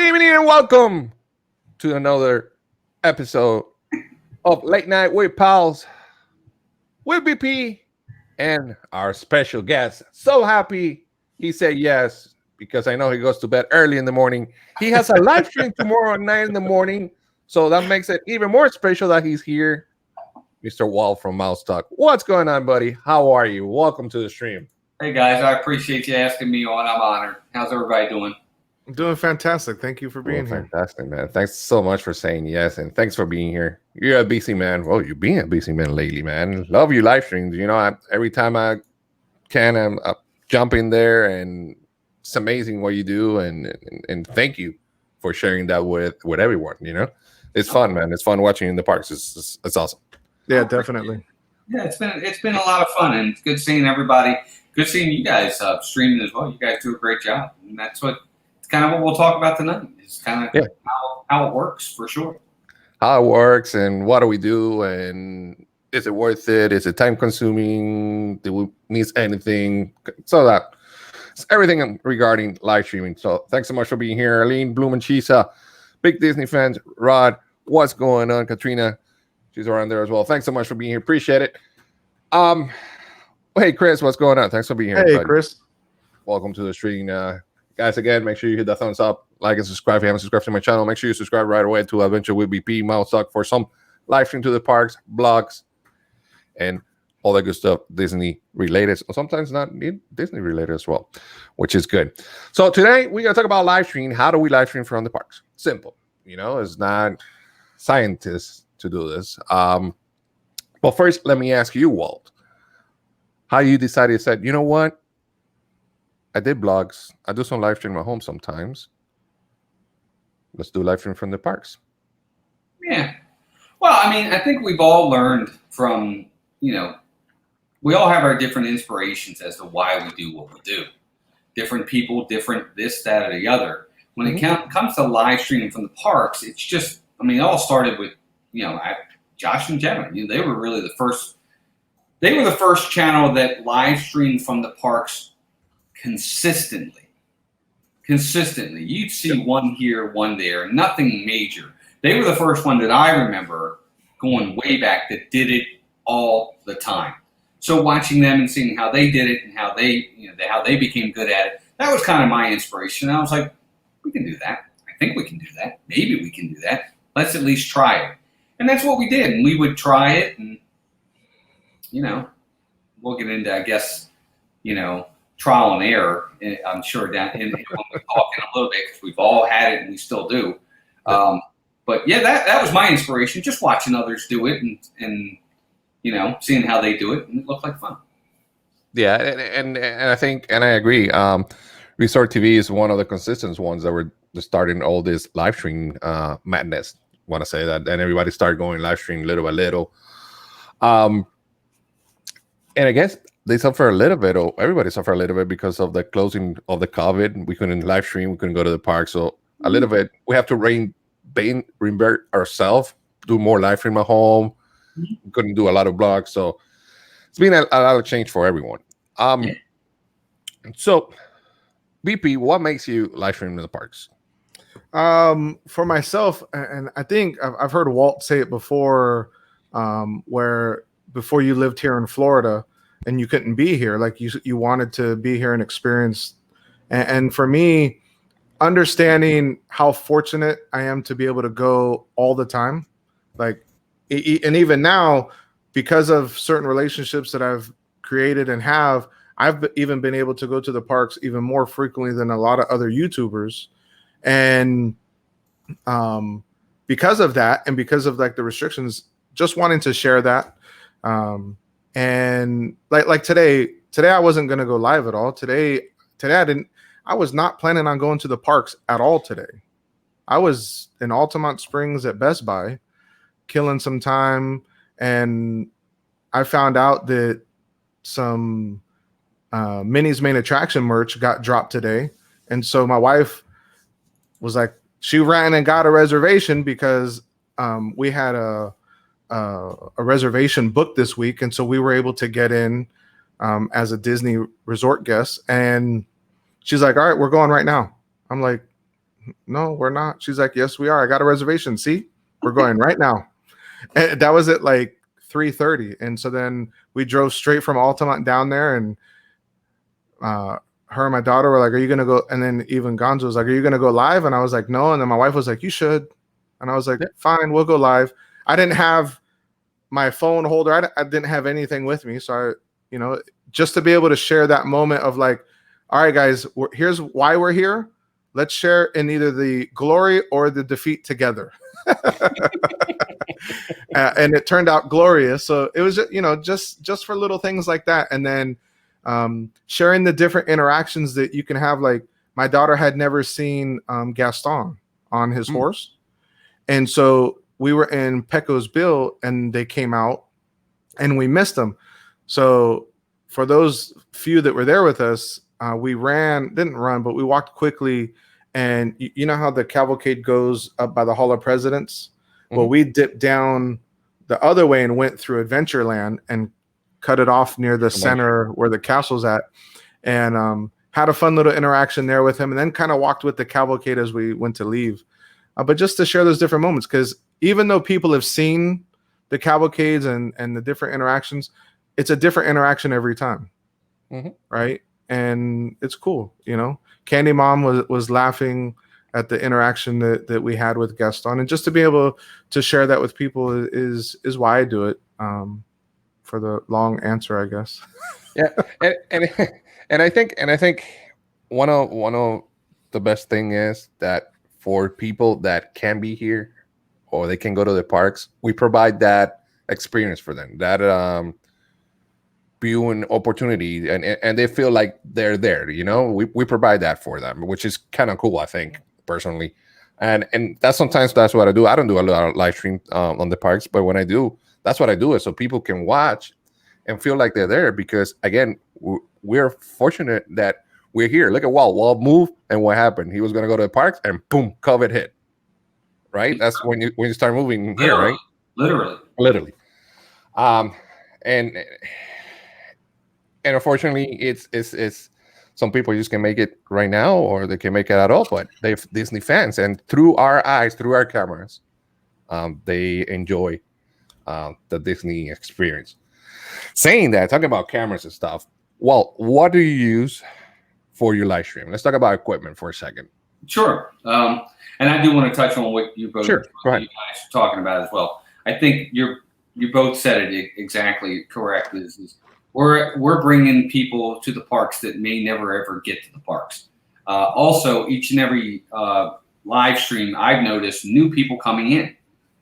evening and welcome to another episode of Late Night with Palss with BP and our special guest. So happy he said yes because I know he goes to bed early in the morning. He has a live stream tomorrow at 9 in the morning, so that makes it even more special that he's here. Mr. Wall from Mouse Talk. What's going on, buddy? How are you? Welcome to the stream. Hey guys, I appreciate you asking me on. I'm honored. How's everybody doing? I'm doing fantastic. Thank you for being here. Fantastic, man. Thanks so much for saying yes, and thanks for being here. You're a busy man. Well, you've been a busy man lately, man. Love your live streams. You know, every time I can, I'm jump in there, and it's amazing what you do, and thank you for sharing that with everyone. You know, it's fun, man. It's fun watching you in the parks. It's awesome. Yeah, definitely. Yeah, it's been a lot of fun, and it's good seeing everybody. Good seeing you guys streaming as well. You guys do a great job, and that's kind of what we'll talk about tonight. It's kind of how it works, for sure. How it works, and what do we do, and is it worth it? Is it time consuming? Do we miss anything? So it's everything regarding live streaming. So thanks so much for being here, Arlene Blumenchisa, big Disney fans. Rod, what's going on? Katrina, she's around there as well. Thanks so much for being here. Appreciate it. Hey, Chris, what's going on? Thanks for being here. Hey, buddy. Chris. Welcome to the stream. Guys, again, make sure you hit that thumbs up, like and subscribe if you haven't subscribed to my channel. Make sure you subscribe right away to Adventure with BP, Mouse Talk, for some live stream to the parks, blogs, and all that good stuff Disney related. Sometimes not Disney related as well, which is good. So today we're going to talk about live stream. How do we live stream from the parks? Simple. You know, it's not scientists to do this. But first, let me ask you, Walt, how you said, you know what? I did blogs. I do some live stream at home sometimes. Let's do live stream from the parks. Yeah. Well, I mean, I think we've all learned from, we all have our different inspirations as to why we do what we do. Different people, different this, that, or the other. When it comes to live streaming from the parks, it's just, it all started with, Josh and Jenna. They were really the first. They were the first channel that live streamed from the parks consistently. You'd see one here, one there, nothing major. They were the first one that I remember going way back that did it all the time. So watching them and seeing how they did it and how they became good at it, that was kind of my inspiration. I was like, we can do that. I think we can do that. Maybe we can do that. Let's at least try it. And that's what we did. And we would try it, and we'll get into, I guess, trial and error, I'm sure, down in when we talk in a little bit, because we've all had it and we still do. But yeah, that was my inspiration, just watching others do it and seeing how they do it, and it looked like fun. Yeah, and I think, and I agree, Resort TV is one of the consistent ones that were starting all this live stream madness. I want to say that, and everybody started going live stream little by little. And I guess they suffer a little bit, or everybody suffered a little bit because of the closing of the COVID. We couldn't live stream, we couldn't go to the park. So a little bit, we have to reinvent ourselves, do more live stream at home. We couldn't do a lot of blogs. So it's been a lot of change for everyone. So BP, what makes you live stream in the parks? For myself, and I think I've heard Walt say it before, where before you lived here in Florida and you couldn't be here, like you wanted to be here and experience. And for me, understanding how fortunate I am to be able to go all the time, and even now, because of certain relationships that I've created and I've even been able to go to the parks even more frequently than a lot of other YouTubers. And because of that, and because of the restrictions, just wanting to share that. And like today I wasn't going to go live at all. Today I was not planning on going to the parks at all today. I was in Altamont Springs at Best Buy, killing some time, and I found out that some Minnie's Main Attraction merch got dropped today. And so my wife was like, she ran and got a reservation because we had a reservation booked this week. And so we were able to get in as a Disney resort guest. And she's like, all right, we're going right now. I'm like, no, we're not. She's like, yes, we are. I got a reservation. See, we're going right now. And that was at like 3:30. And so then we drove straight from Altamont down there, and her and my daughter were like, are you going to go? And then even Gonzo was like, are you going to go live? And I was like, no. And then my wife was like, you should. And I was like, fine, we'll go live. I didn't have my phone holder. I didn't have anything with me. So just to be able to share that moment of like, all right, guys, here's why we're here. Let's share in either the glory or the defeat together. And it turned out glorious. So it was, just for little things like that. And then sharing the different interactions that you can have. Like my daughter had never seen Gaston on his horse. And so we were in Pecco's Bill and they came out and we missed them. So for those few that were there with us, we didn't run, but we walked quickly. And you know how the cavalcade goes up by the Hall of Presidents? Mm-hmm. Well, we dipped down the other way and went through Adventureland and cut it off near the center where the castle's at, and had a fun little interaction there with him, and then kind of walked with the cavalcade as we went to leave. But just to share those different moments, because even though people have seen the cavalcades and the different interactions, it's a different interaction every time, right? And it's cool, Candy Mom was laughing at the interaction that we had with Gaston, and just to be able to share that with people is why I do it. For the long answer, I guess. Yeah, and I think one of the best thing is that for people that can be here or they can go to the parks, we provide that experience for them, that viewing opportunity, and they feel like they're there. We provide that for them, which is kind of cool, I think, personally. And that's what I do. I don't do a lot of live stream on the parks, but when I do, that's what I do, is so people can watch and feel like they're there, because again, we're fortunate that we're here. Look at Walt moved, and what happened? He was going to go to the parks, and boom, COVID hit. Right? That's when you start moving here, right? Literally. And unfortunately, it's some people just can make it right now, or they can make it at all. But they're Disney fans, and through our eyes, through our cameras, they enjoy the Disney experience. Saying that, talking about cameras and stuff, well, what do you use for your live stream? Let's talk about equipment for a second. Sure. And I do want to touch on what you both you guys are talking about as well. I think you both said it exactly correct. Is we're bringing people to the parks that may never ever get to the parks. Also, each and every live stream, I've noticed new people coming in.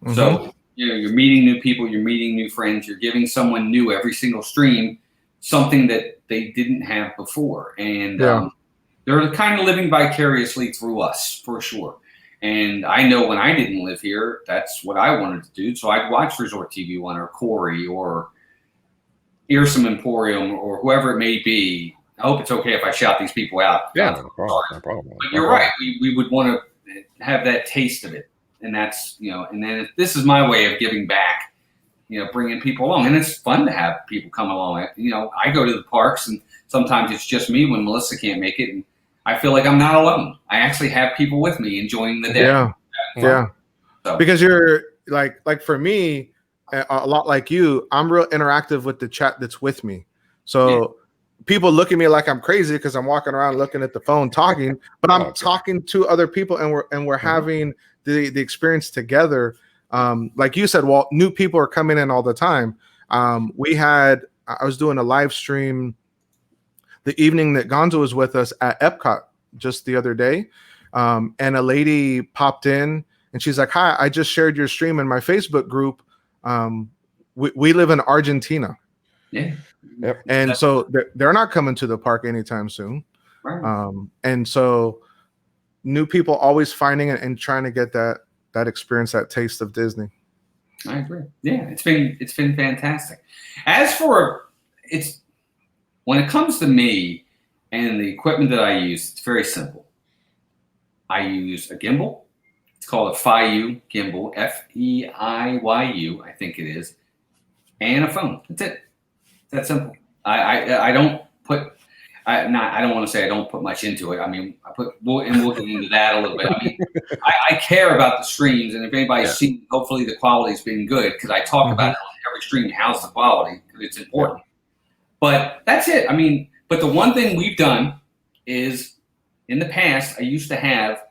Mm-hmm. So you're meeting new people, you're meeting new friends, you're giving someone new every single stream something that they didn't have before, and they're kind of living vicariously through us for sure. And I know when I didn't live here, that's what I wanted to do. So I'd watch Resort TV One or Corey or Earsome Emporium or whoever it may be. I hope it's okay if I shout these people out. Yeah, no problem. But you're right. We would want to have that taste of it. And that's, and then this is my way of giving back, bringing people along. And it's fun to have people come along. I go to the parks, and sometimes it's just me when Melissa can't make it. And I feel like I'm not alone. I actually have people with me enjoying the day. Yeah. So. Because you're like for me, a lot like you, I'm real interactive with the chat that's with me. So people look at me like I'm crazy because I'm walking around looking at the phone talking, but I'm talking to other people, and we're having the experience together. Like you said, Walt, new people are coming in all the time. I was doing a live stream the evening that Gonzo was with us at Epcot just the other day. And a lady popped in and she's like, hi, I just shared your stream in my Facebook group. We live in Argentina. Yeah. Yep. And so they're not coming to the park anytime soon. Right. And so new people always finding it and trying to get that experience, that taste of Disney. I agree. Yeah, it's been fantastic. As for when it comes to me and the equipment that I use, it's very simple. I use a gimbal. It's called a FEIYU gimbal, FEIYU, I think it is, and a phone. That's it. It's that simple. I don't put. I don't want to say I don't put much into it. I mean, we'll get into that a little bit. I mean, I care about the streams, and if anybody's seen, hopefully the quality's been good, because I talk about it on every stream, how's the quality, because it's important. But that's it. I mean, but the one thing we've done is, in the past, I used to have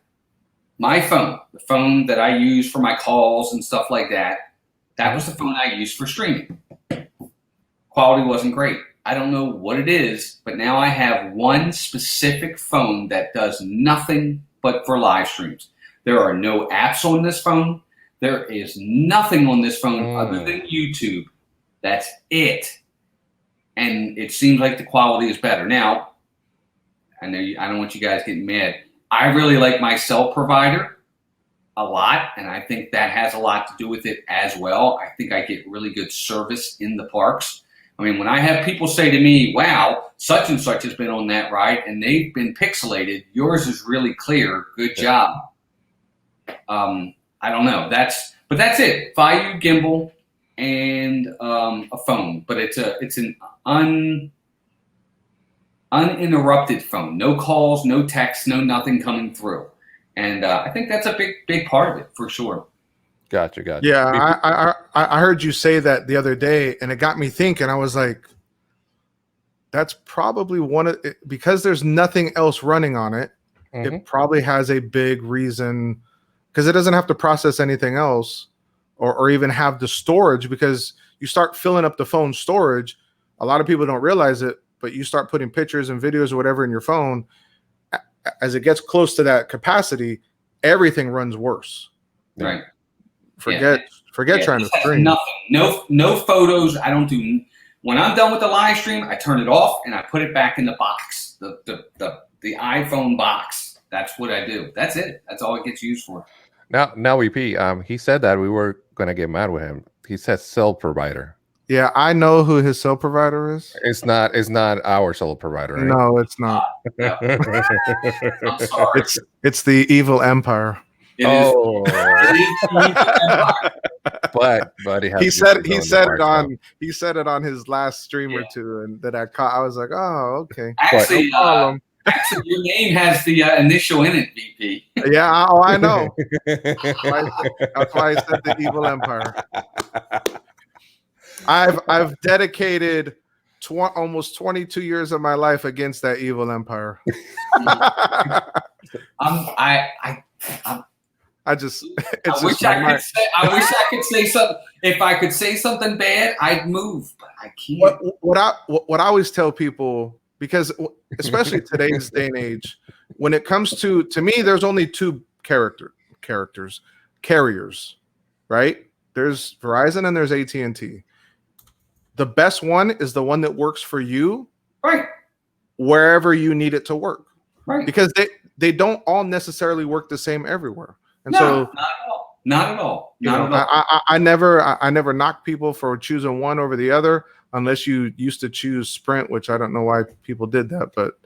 my phone, the phone that I use for my calls and stuff like that. That was the phone I used for streaming. Quality wasn't great. I don't know what it is, but now I have one specific phone that does nothing but for live streams. There are no apps on this phone. There is nothing on this phone other than YouTube. That's it. And it seems like the quality is better. Now, I know I don't want you guys getting mad. I really like my cell provider a lot, and I think that has a lot to do with it as well. I think I get really good service in the parks. I mean, when I have people say to me, wow, such and such has been on that ride and they've been pixelated, yours is really clear, good job. I don't know. But that's it. Vayu gimbal and a phone, but it's an uninterrupted phone. No calls, no texts, no nothing coming through. And I think that's a big part of it for sure. Gotcha. Yeah, I heard you say that the other day, and it got me thinking. I was like, that's probably because there's nothing else running on it. It probably has a big reason, because it doesn't have to process anything else or even have the storage, because you start filling up the phone storage. A lot of people don't realize it, but you start putting pictures and videos or whatever in your phone. As it gets close to that capacity, everything runs worse. Right. Forget trying to stream. Nothing. No photos. I don't do. When I'm done with the live stream, I turn it off and I put it back in the box, the iPhone box. That's what I do. That's it. That's all it gets used for. Now EP. He said that we were gonna get mad with him. He said cell provider. Yeah, I know who his cell provider is. It's not our cell provider. Right? No, it's not. I'm sorry. It's the evil empire. It is. But he said it on his last stream or two, and that I caught. I was like, oh, okay. Actually, your name has the initial in it, VP. Yeah, I know. That's why I said the evil empire. I've dedicated almost 22 years of my life against that evil empire. I wish I could say something. If I could say something bad, I'd move, but I can't. What I always tell people, because especially today's day and age, when it comes to me, there's only two carriers, right? There's Verizon and there's AT&T. The best one is the one that works for you, right? Wherever you need it to work, right? Because they don't all necessarily work the same everywhere. And not at all. I never knock people for choosing one over the other, unless you used to choose Sprint, which I don't know why people did that, but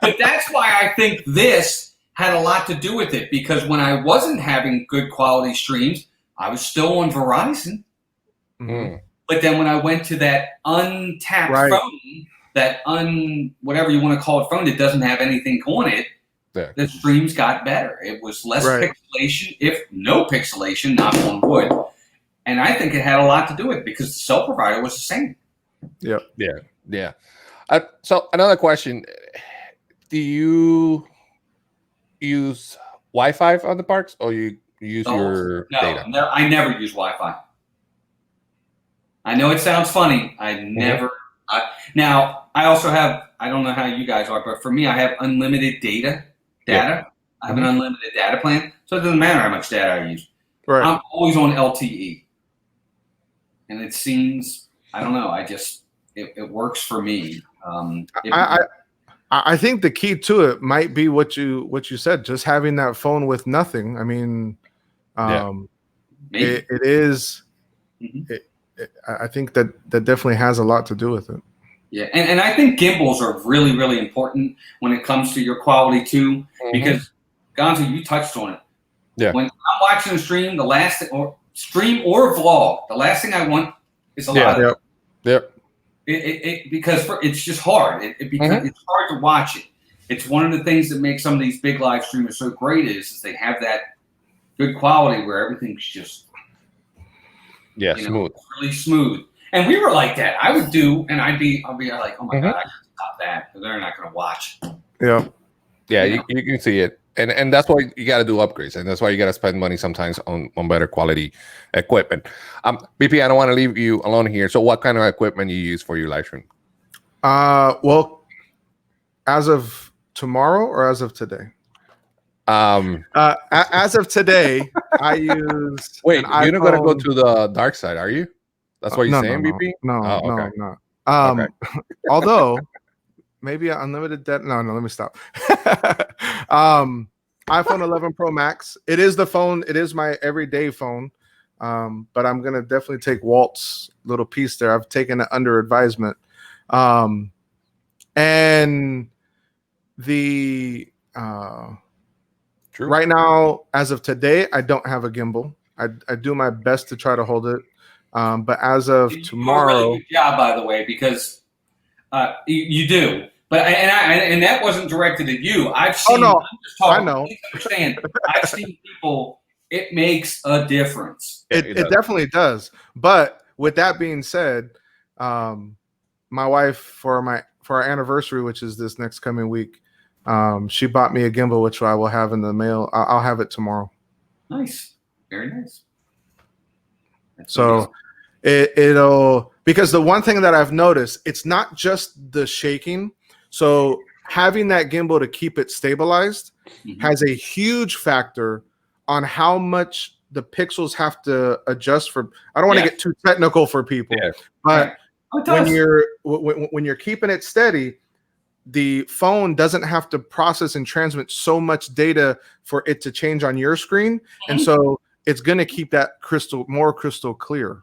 but that's why I think this had a lot to do with it, because when I wasn't having good quality streams, I was still on Verizon. But then when I went to that untapped phone, that whatever you want to call it phone that doesn't have anything on it, the streams got better. It was less pixelation, if no pixelation, knock on wood. And I think it had a lot to do with it, because the cell provider was the same. Yeah. So another question: do you use Wi-Fi on the parks, or you use your data? No, I never use Wi-Fi. I know it sounds funny. I never. Now I also have. I don't know how you guys are, but for me, I have unlimited data. I have an unlimited data plan, so it doesn't matter how much data I use. Right. I'm always on LTE, and it seems, I don't know. It works for me. I think the key to it might be what you said, just having that phone with nothing. I mean, it is. I think that definitely has a lot to do with it. Yeah, and I think gimbals are really, really important when it comes to your quality too, because Gonzo, you touched on it. Yeah. When I'm watching a stream, the last thing, or vlog, the last thing I want is a lot of because it's just hard. Because it's hard to watch it. It's one of the things that makes some of these big live streamers so great is they have that good quality where everything's just smooth, really smooth. And we were like that. I would do, and I'll be like, oh my god, I can stop that because they're not going to watch. Yeah, you can see it, and that's why you got to do upgrades, and that's why you got to spend money sometimes on better quality equipment. BP, I don't want to leave you alone here. So, what kind of equipment you use for your live stream? Well, as of tomorrow or as of today? As of today, I use. Wait, you're not gonna go to the dark side, are you? That's what you're saying, BP? No. Although maybe unlimited debt. No, let me stop. iPhone 11 Pro Max. It is the phone. It is my everyday phone. But I'm gonna definitely take Walt's little piece there. I've taken it under advisement. And the right now, as of today, I don't have a gimbal. I do my best to try to hold it. But as of tomorrow, you do a really good job, by the way, because you do. But and that wasn't directed at you. I've seen. Oh no, I know. Please understand. I've seen people. It makes a difference. It definitely does. But with that being said, my wife for our anniversary, which is this next coming week, she bought me a gimbal, which I will have in the mail. I'll have it tomorrow. Nice, very nice. So it'll, because the one thing that I've noticed, it's not just the shaking. So having that gimbal to keep it stabilized has a huge factor on how much the pixels have to adjust for. I don't want to get too technical for people, but when you're keeping it steady, the phone doesn't have to process and transmit so much data for it to change on your screen, and so it's going to keep that more crystal clear.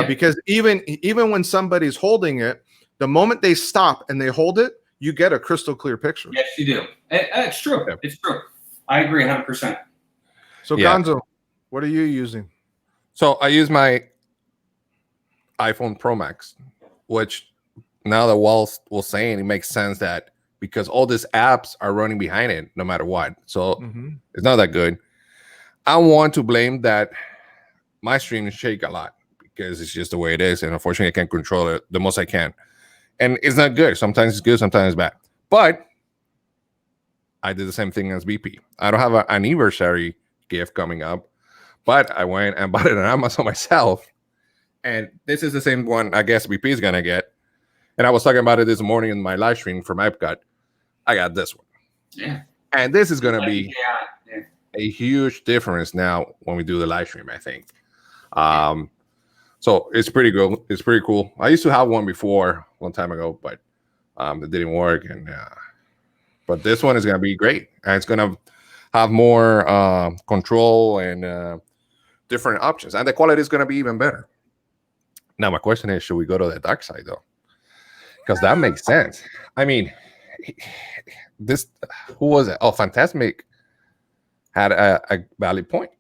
Because even when somebody's holding it, the moment they stop and they hold it, you get a crystal clear picture. Yes, you do. It's true. It's true. I agree 100%. So Gonzo, what are you using? So I use my iPhone Pro Max, which now that Walt was saying, it makes sense that because all these apps are running behind it no matter what. So it's not that good. I want to blame that my streams shake a lot because it's just the way it is. And unfortunately, I can't control it the most I can. And it's not good. Sometimes it's good, sometimes it's bad. But I did the same thing as BP. I don't have an anniversary gift coming up, but I went and bought it on Amazon myself. And this is the same one I guess BP is going to get. And I was talking about it this morning in my live stream from Epcot. I got this one. Yeah. And this is going to be a huge difference now when we do the live stream, I think. So it's pretty good. It's pretty cool. I used to have one before a long time ago, but it didn't work. And but this one is going to be great. And it's going to have more control and different options. And the quality is going to be even better. Now, my question is, should we go to the dark side, though? Because that makes sense. I mean, who was it? Oh, Fantasmic had a valid point.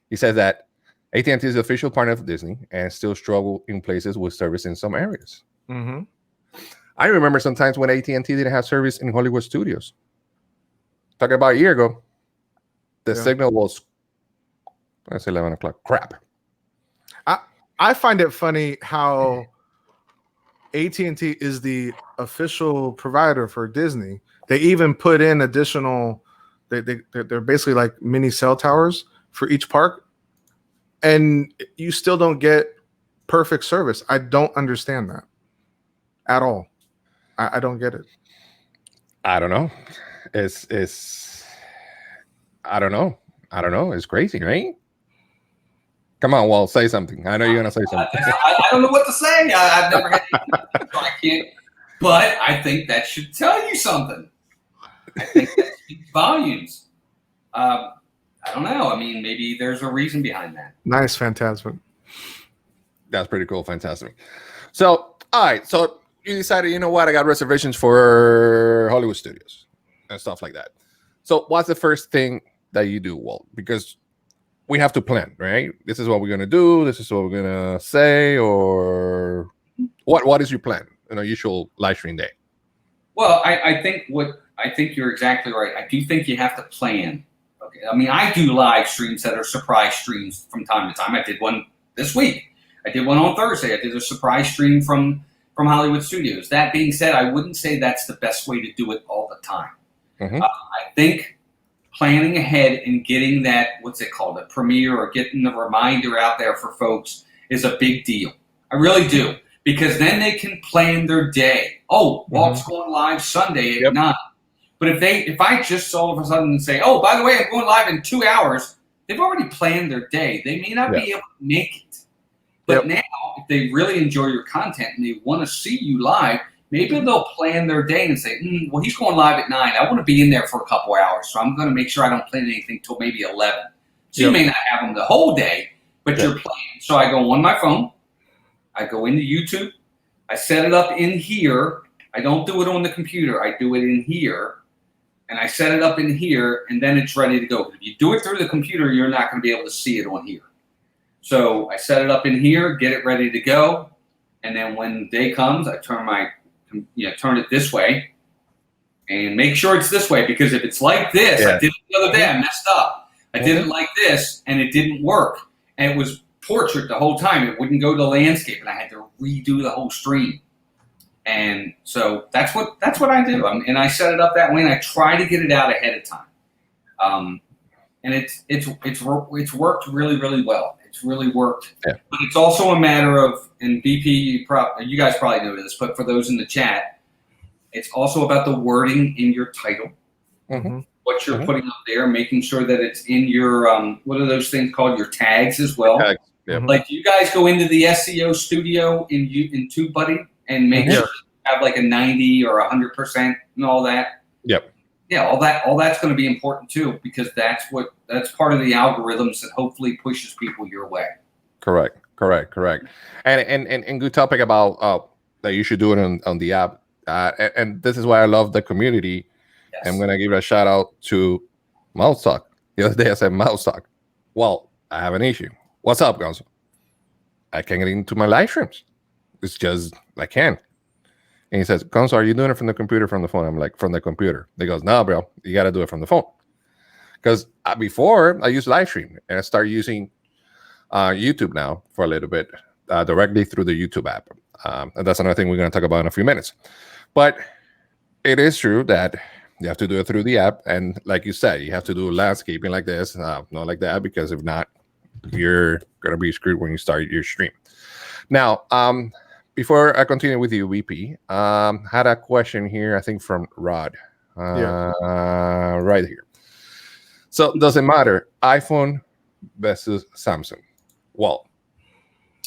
He said that AT&T is the official partner of Disney and still struggle in places with service in some areas. I remember sometimes when AT&T didn't have service in Hollywood studios. Talking about a year ago, the signal was, let's say 11 o'clock, crap. I find it funny how AT&T is the official provider for Disney. They even put in additional, they're basically like mini cell towers for each park. And you still don't get perfect service. I don't understand that at all. I don't get it. I don't know. I don't know. It's crazy, right? Come on, Walt, say something. I know you're gonna say something. I don't know what to say. I've never had it, so I can't. But I think that should tell you something. I think that speaks volumes. I don't know. I mean, maybe there's a reason behind that. Nice, fantastic. That's pretty cool, fantastic. So, all right. So you decided, you know what? I got reservations for Hollywood studios and stuff like that. So what's the first thing that you do, Walt? Because we have to plan, right? This is what we're going to do. This is what we're going to say. Or What is your plan in a usual live stream day? Well, I think you're exactly right. I do think you have to plan. Okay, I mean, I do live streams that are surprise streams from time to time. I did one this week. I did one on Thursday. I did a surprise stream from Hollywood Studios. That being said, I wouldn't say that's the best way to do it all the time. Mm-hmm. I think planning ahead and getting that, what's it called, a premiere or getting the reminder out there for folks is a big deal. I really do. Because then they can plan their day. Oh, Walt's going live Sunday at 9. But if I just all of a sudden say, oh, by the way, I'm going live in 2 hours, they've already planned their day. They may not be able to make it. But now, if they really enjoy your content and they want to see you live, maybe they'll plan their day and say, well, he's going live at 9. I want to be in there for a couple hours, so I'm going to make sure I don't plan anything till maybe 11. So you may not have them the whole day, but you're planning. So I go on my phone. I go into YouTube. I set it up in here. I don't do it on the computer. I do it in here. And I set it up in here, and then it's ready to go. If you do it through the computer, you're not going to be able to see it on here. So I set it up in here, get it ready to go. And then when the day comes, I turn turn it this way and make sure it's this way. Because if it's like this, I did it the other day, I messed up. I did it like this, and it didn't work. And it was portrait the whole time. It wouldn't go to landscape, and I had to redo the whole stream. And so that's what I do. And I set it up that way, and I try to get it out ahead of time. And it's worked really, really well. It's really worked. Yeah. But it's also a matter of, and BP, you guys probably know this, but for those in the chat, it's also about the wording in your title. Mm-hmm. What you're putting up there, making sure that it's in your what are those things called? Your tags as well. Tags. Yep. Like, do you guys go into the SEO studio in TubeBuddy and make sure you have like a 90 or 100% and all that? Yep. Yeah, all that's going to be important too, because that's part of the algorithms that hopefully pushes people your way. Correct. And good topic about that you should do it on the app. And this is why I love the community. Yes. I'm gonna give a shout out to Mouse Talk. The other day I said, Mouse Talk, well, I have an issue. What's up, Gonzo? I can't get into my live streams. It's just I can't. And he says, Gonzo, are you doing it from the computer, from the phone? I'm like, from the computer. He goes, no, bro, you got to do it from the phone. Because before I used live stream, and I started using YouTube now for a little bit, directly through the YouTube app. And that's another thing we're going to talk about in a few minutes. But it is true that you have to do it through the app. And like you said, you have to do landscaping like this, not like that, because if not, you're going to be screwed when you start your stream. Now, before I continue with you, VP, had a question here, I think from Rod. Right here. So does it matter, iPhone versus Samsung? Well,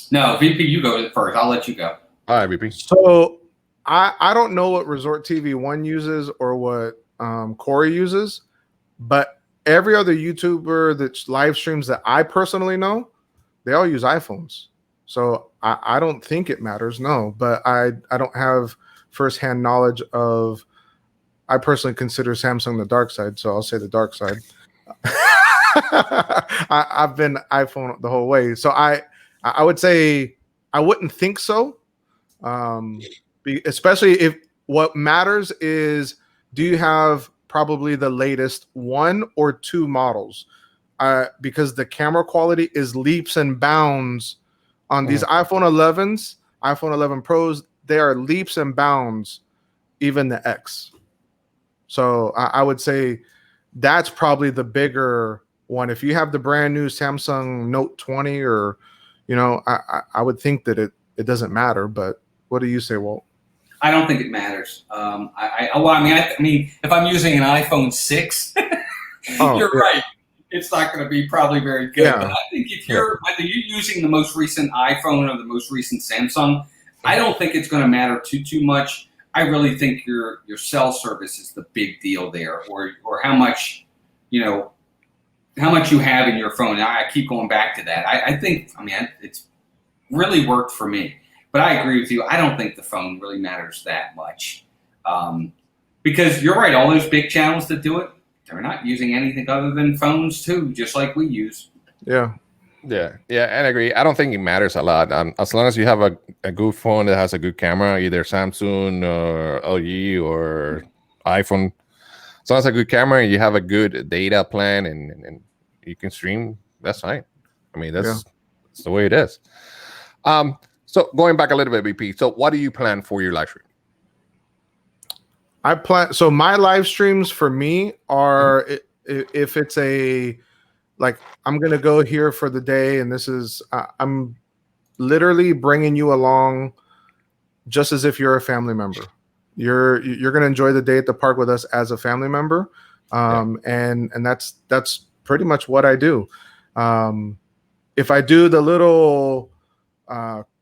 no, VP, you go first. I'll let you go. All right, VP. So I don't know what Resort TV 1 uses or what Corey uses, but every other YouTuber that live streams that I personally know, they all use iPhones. So I don't think it matters, no. But I don't have firsthand knowledge of. I personally consider Samsung the dark side, so I'll say the dark side. I've been iPhone the whole way, so I would say I wouldn't think so. Especially if what matters is, do you have probably the latest 1 or 2 models? Because the camera quality is leaps and bounds on these iPhone 11s, iPhone 11 Pros. They are leaps and bounds, even the X. So I would say that's probably the bigger one. If you have the brand new Samsung Note 20, or I would think that it doesn't matter. But what do you say, Walt? I don't think it matters. I mean, if I'm using an iPhone 6, you're right. It's not going to be probably very good. Yeah. But I think if you're whether you're using the most recent iPhone or the most recent Samsung, I don't think it's going to matter too much. I really think your cell service is the big deal there, or how much you have in your phone. I keep going back to that. I think it's really worked for me. But I agree with you. I don't think the phone really matters that much, because you're right. All those big channels that do it, they're not using anything other than phones too, just like we use. Yeah. Yeah, yeah, and I agree. I don't think it matters a lot. As long as you have a good phone that has a good camera, either Samsung or LG or iPhone. As long as a good camera and you have a good data plan and you can stream, that's fine. I mean, that's the way it is. So going back a little bit, BP. So what do you plan for your live stream? I plan. So my live streams for me are if it's a like I'm gonna go here for the day, and this is I'm literally bringing you along, just as if you're a family member. You're gonna enjoy the day at the park with us as a family member, and that's pretty much what I do. If I do the little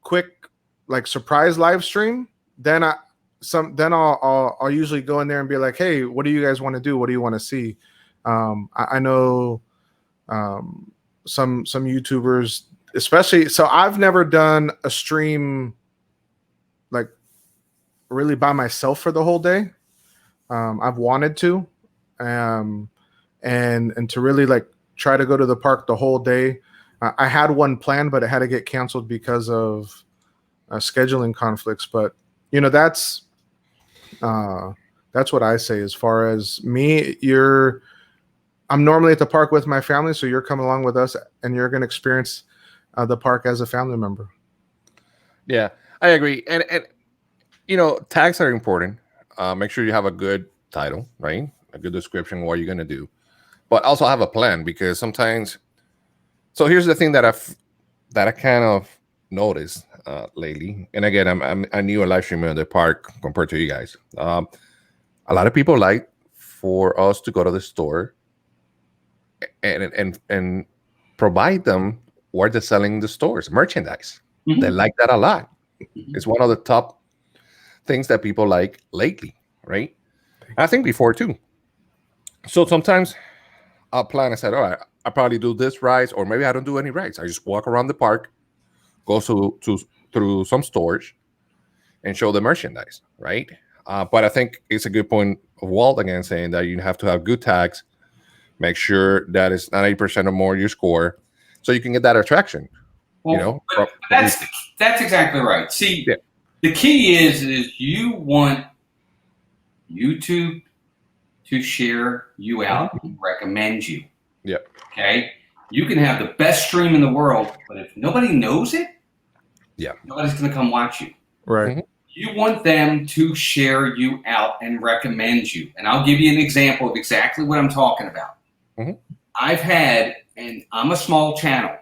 quick like surprise live stream, then I'll usually go in there and be like, hey, what do you guys want to do? What do you want to see? I know some YouTubers, especially. So I've never done a stream like really by myself for the whole day. I've wanted to, and to really like try to go to the park the whole day. I had one planned, but it had to get canceled because of scheduling conflicts. But you know, that's what I say as far as me. I'm normally at the park with my family, so you're coming along with us, and you're going to experience the park as a family member. Yeah, I agree. And you know, tags are important. Make sure you have a good title, right? A good description of what you're going to do, but also have a plan, because sometimes. So here's the thing that I kind of noticed lately, and again, I'm a newer live streamer in the park compared to you guys. A lot of people like for us to go to the store and provide them what they're selling in the stores, merchandise. Mm-hmm. They like that a lot. Mm-hmm. It's one of the top things that people like lately, right? I think before too. So sometimes I'll plan. I said, all right, I probably do this rides, or maybe I don't do any rides. I just walk around the park, go through some stores, and show the merchandise, right? But I think it's a good point of Walt again saying that you have to have good tags. Make sure that it's 90% or more your score, so you can get that attraction. Well, you know, that's exactly right. See, the key is you want YouTube to share you out and recommend you. Yep. Okay. You can have the best stream in the world, but if nobody knows it, nobody's going to come watch you. Right. Mm-hmm. You want them to share you out and recommend you. And I'll give you an example of exactly what I'm talking about. Mm-hmm. I've had, and I'm a small channel.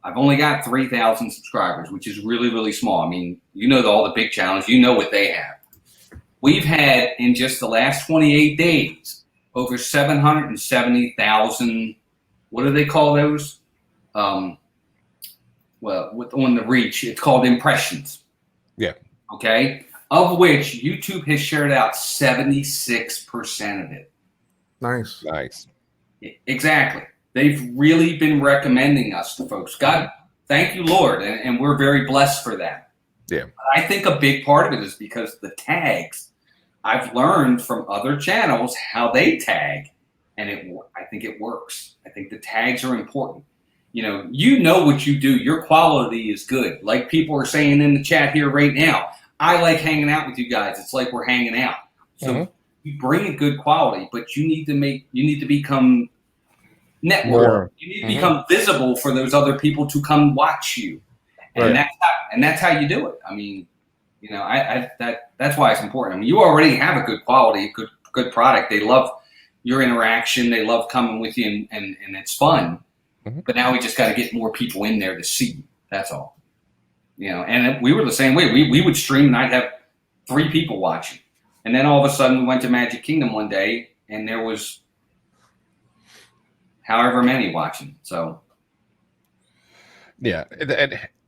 I've only got 3,000 subscribers, which is really, really small. I mean, you know, all the big channels, you know what they have. We've had, in just the last 28 days, over 770,000, what do they call those? Well, on the reach, it's called impressions. Yeah. Okay. Of which YouTube has shared out 76% of it. Nice. Nice. Exactly. They've really been recommending us to folks. God, thank you, Lord. And we're very blessed for that. Yeah. I think a big part of it is because the tags, I've learned from other channels how they tag, and I think it works. I think the tags are important. You know what you do. Your quality is good. Like people are saying in the chat here right now, I like hanging out with you guys. It's like we're hanging out. So you bring a good quality, but you need to become network. You need to become visible for those other people to come watch you. And that's how you do it. I mean, you know, that's why it's important. I mean, you already have a good quality, good product. They love your interaction. They love coming with you, and it's fun. Mm-hmm. But now we just got to get more people in there to see you. That's all. You know, and we were the same way. We would stream, and I'd have 3 people watching. And then all of a sudden we went to Magic Kingdom one day, and there was however many watching. So. Yeah.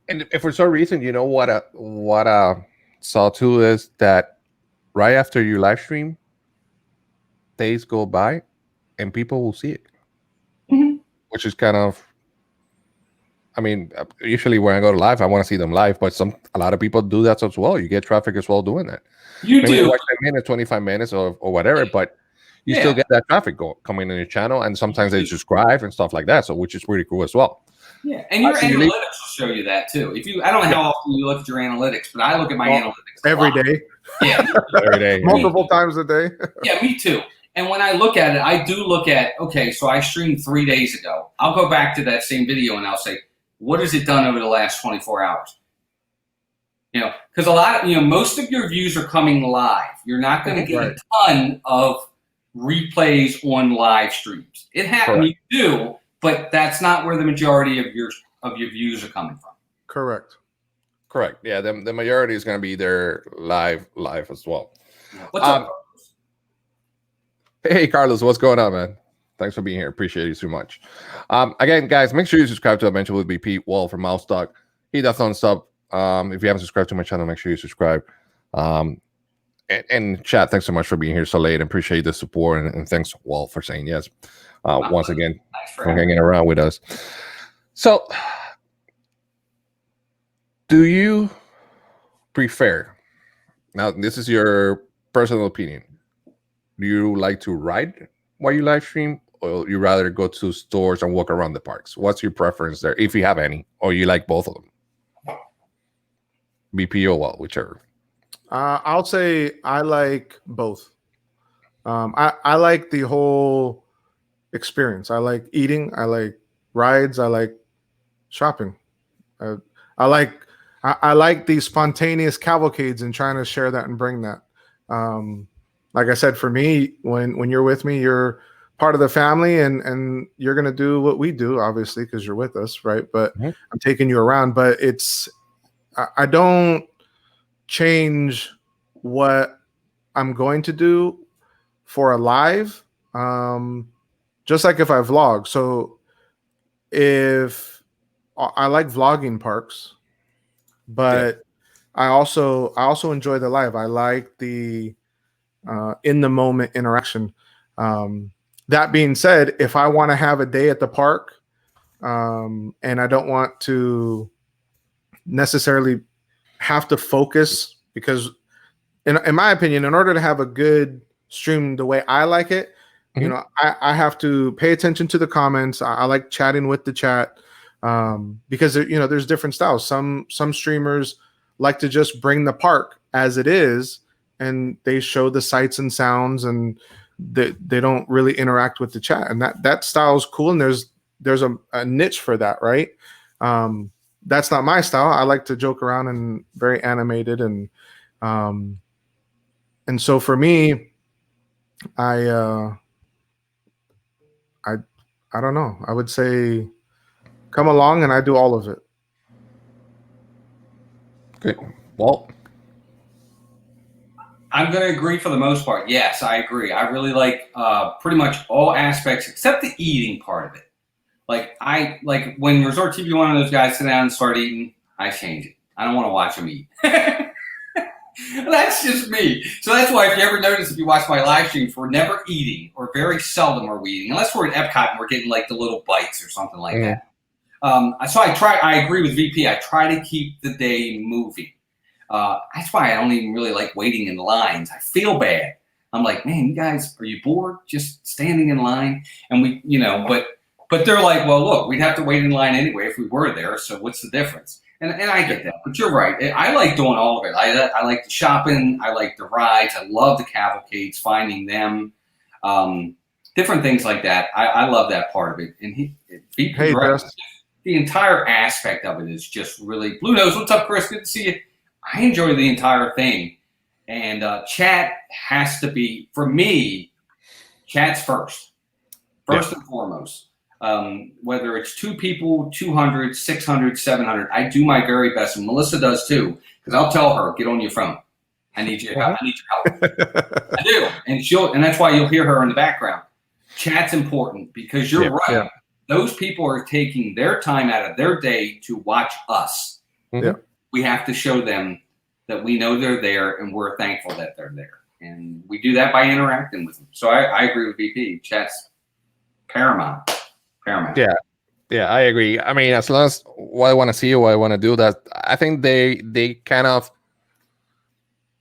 And if for some reason, you know what I saw too is that right after you live stream, days go by and people will see it, which is kind of, I mean, usually when I go to live, I want to see them live, but a lot of people do that as well. You get traffic as well doing that. Maybe do watch 10 minutes, 25 minutes or whatever, but you still get that traffic coming in your channel, and sometimes they subscribe and stuff like that. So, which is pretty cool as well. Yeah, and your So you analytics leave- will show you that too. I don't know how often you look at your analytics, but I look at my analytics every lot. day, Yeah, every day. multiple times a day. yeah, me too. And when I look at it, I do look at, okay, so I streamed 3 days ago. I'll go back to that same video and I'll say, what has it done over the last 24 hours? You know, because most of your views are coming live. You're not going to get a ton of replays on live streams. It happens, you do, but that's not where the majority of your views are coming from. Correct. Yeah, the majority is going to be there live as well. What's up? Hey, Carlos, what's going on, man? Thanks for being here. Appreciate you so much. Again, guys, make sure you subscribe to Adventure with BP Wall from Mouse Talk. Hit that thumbs up. If you haven't subscribed to my channel, make sure you subscribe. And chat, thanks so much for being here so late. And appreciate the support. And thanks, Wall, for saying yes. Once again, for hanging around with us. So, do you prefer, now this is your personal opinion, do you like to ride while you live stream, or you rather go to stores and walk around the parks? What's your preference there, if you have any, or you like both of them? BP or Wall, whichever. I'll say I like both. I like the whole experience. I like eating. I like rides. I like shopping. I like the spontaneous cavalcades and trying to share that and bring that. Like I said, for me, when you're with me, you're part of the family, and you're gonna do what we do, obviously, because you're with us, right? But I'm taking you around. But I don't change what I'm going to do for a live, just like if I vlog. So if I like vlogging parks, but I also enjoy the live. I like the in the moment interaction. That being said, if I want to have a day at the park, and I don't want to necessarily have to focus, because in my opinion, in order to have a good stream the way I like it, you know, I have to pay attention to the comments. I like chatting with the chat, because there's different styles. Some streamers like to just bring the park as it is, and they show the sights and sounds, and they don't really interact with the chat, and that style is cool. And there's a niche for that, right? That's not my style. I like to joke around and very animated, and so for me, I don't know. I would say come along, and I do all of it. Okay, Walt. I'm going to agree for the most part. Yes, I agree. I really like pretty much all aspects except the eating part of it. Like when Resort TV, one of those guys sit down and start eating, I change it. I don't want to watch them eat. That's just me. So that's why, if you ever notice, if you watch my live streams, we're never eating, or very seldom are we eating, unless we're at Epcot and we're getting like the little bites or something like that. So I agree with VP. I try to keep the day moving. That's why I don't even really like waiting in lines. I feel bad. I'm like, man, you guys, are you bored just standing in line? And but they're like, well, look, we'd have to wait in line anyway if we were there. So what's the difference? And I get that, but you're right. I like doing all of it. I like the shopping. I like the rides. I love the cavalcades, finding them, different things like that. I love that part of it. And right. The entire aspect of it is just really. Blue Nose, what's up, Chris? Good to see you. I enjoy the entire thing. And chat has to be, for me, chat's first and foremost. Whether it's 2 people, 200, 600, 700, I do my very best, and Melissa does too, because I'll tell her, get on your phone. I need your help. I do, and that's why you'll hear her in the background. Chat's important, because you're right. Yeah. Those people are taking their time out of their day to watch us. Yeah. We have to show them that we know they're there, and we're thankful that they're there, and we do that by interacting with them. So I agree with VP. Chat's paramount. Yeah, I agree. I mean, as long as what I want to see or what I want to do, that I think they kind of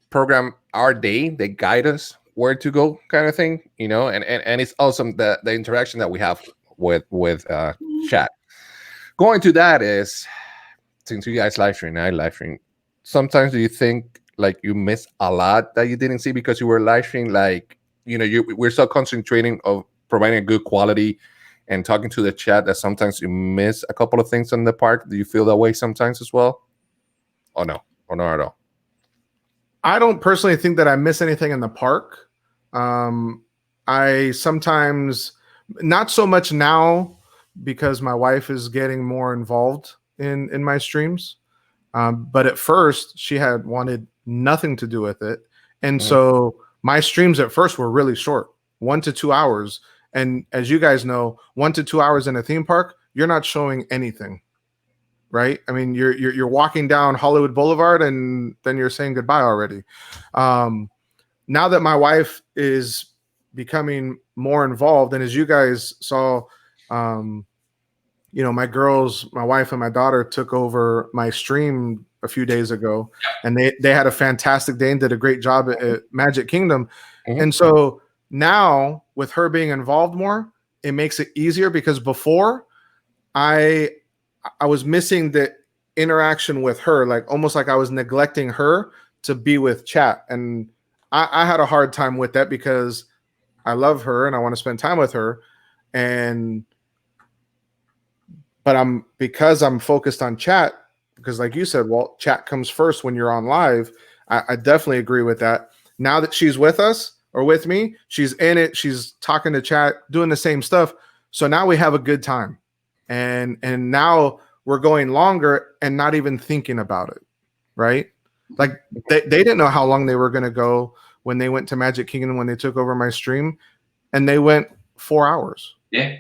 program our day. They guide us where to go, kind of thing, and it's awesome the interaction that we have with chat. going to that is, since you guys live stream, I live stream. Sometimes do you think like you miss a lot that you didn't see because you were live streaming? Like, we're so concentrating of providing a good quality and talking to the chat that sometimes you miss a couple of things in the park. Do you feel that way sometimes as well? Or no? Or not at all? I don't personally think that I miss anything in the park. I sometimes, not so much now, because my wife is getting more involved in my streams. But at first, she had wanted nothing to do with it. And so my streams at first were really short, 1 to 2 hours. And as you guys know, 1 to 2 hours in a theme park, you're not showing anything, right? I mean, you're walking down Hollywood Boulevard and then you're saying goodbye already. Now that my wife is becoming more involved, and as you guys saw, my girls, my wife and my daughter took over my stream a few days ago, and they had a fantastic day and did a great job at Magic Kingdom. And so now with her being involved more, it makes it easier, because before I was missing the interaction with her, like almost like I was neglecting her to be with chat. And I had a hard time with that because I love her and I want to spend time with her. But because I'm focused on chat, because like you said, Walt, chat comes first when you're on live. I definitely agree with that. Now that she's with us or with me, she's in it, she's talking to chat, doing the same stuff. So now we have a good time. And now we're going longer and not even thinking about it, right? Like they didn't know how long they were going to go when they went to Magic Kingdom, when they took over my stream, and they went 4 hours. Yeah.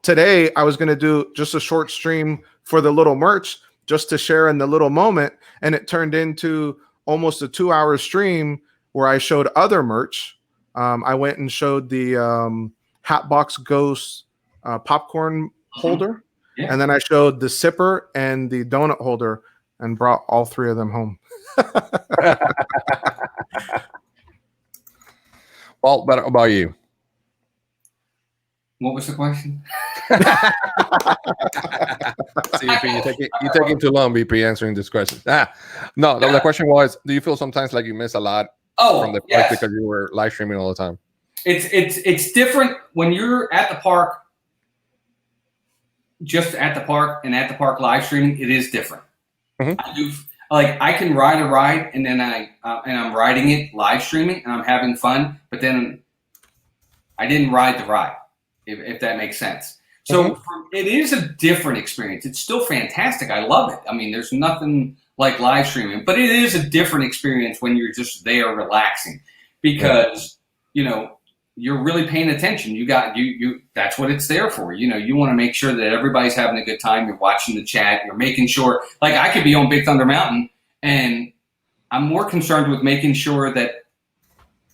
Today I was going to do just a short stream for the little merch, just to share in the little moment. And it turned into almost a 2-hour stream where I showed other merch. I went and showed the Hatbox Ghost popcorn holder. Yeah. And then I showed the sipper and the donut holder and brought all 3 of them home. Well, what about you? What was the question? CP, you're taking too long, BP, answering this question. No, the question was, do you feel sometimes like you miss a lot from the park because you were live streaming all the time? It's different when you're at the park, just at the park and at the park live streaming. It is different. I can ride a ride and then I'm riding it live streaming and I'm having fun, but then I didn't ride the ride, if that makes sense. So it is a different experience. It's still fantastic. I love it. I mean, there's nothing like live streaming, but it is a different experience when you're just there relaxing, because you're really paying attention. You that's what it's there for. You want to make sure that everybody's having a good time. You're watching the chat. You're making sure, like I could be on Big Thunder Mountain and I'm more concerned with making sure that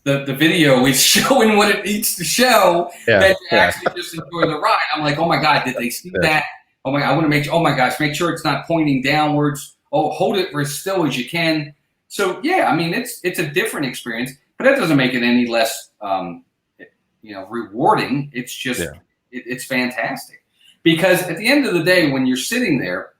the video is showing what it needs to show than to actually just enjoy the ride. I'm like, oh my God, did they see that? Oh my, I want to make sure it's not pointing downwards. Oh, hold it for as still as you can. So yeah, I mean, it's a different experience, but that doesn't make it any less rewarding. It's just it's fantastic, because at the end of the day, when you're sitting there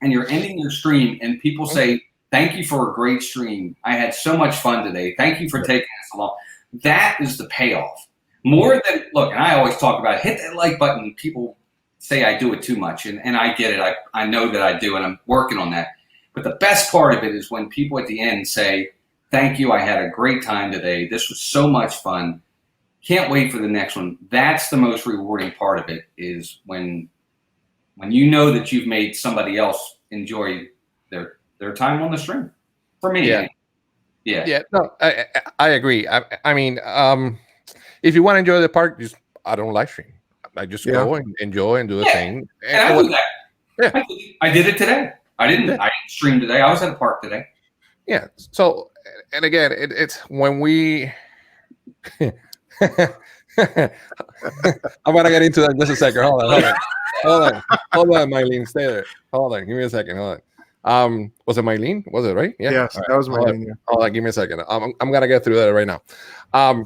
and you're ending your stream and people say, thank you for a great stream, I had so much fun today, thank you for taking us along, that is the payoff. More than, look, and I always talk about hit that like button. People say I do it too much, and I get it. I know that I do, and I'm working on that. But the best part of it is when people at the end say, thank you, I had a great time today, this was so much fun, can't wait for the next one. That's the most rewarding part of it, is when you know that you've made somebody else enjoy their time on the stream. For me, no, I agree. I mean, if you want to enjoy the park, I don't live stream. I just go and enjoy and do a thing. And I do that. I did it today. I didn't stream today. I was at the park today. Yeah. So, and again, it's when we. I'm gonna get into that in just a second. Hold on, Mylene, stay there. Hold on, give me a second. Hold on. Was it Mylene? Was it right? Yeah. Yes, that was Mylene. Hold on, give me a second. I'm gonna get through that right now. I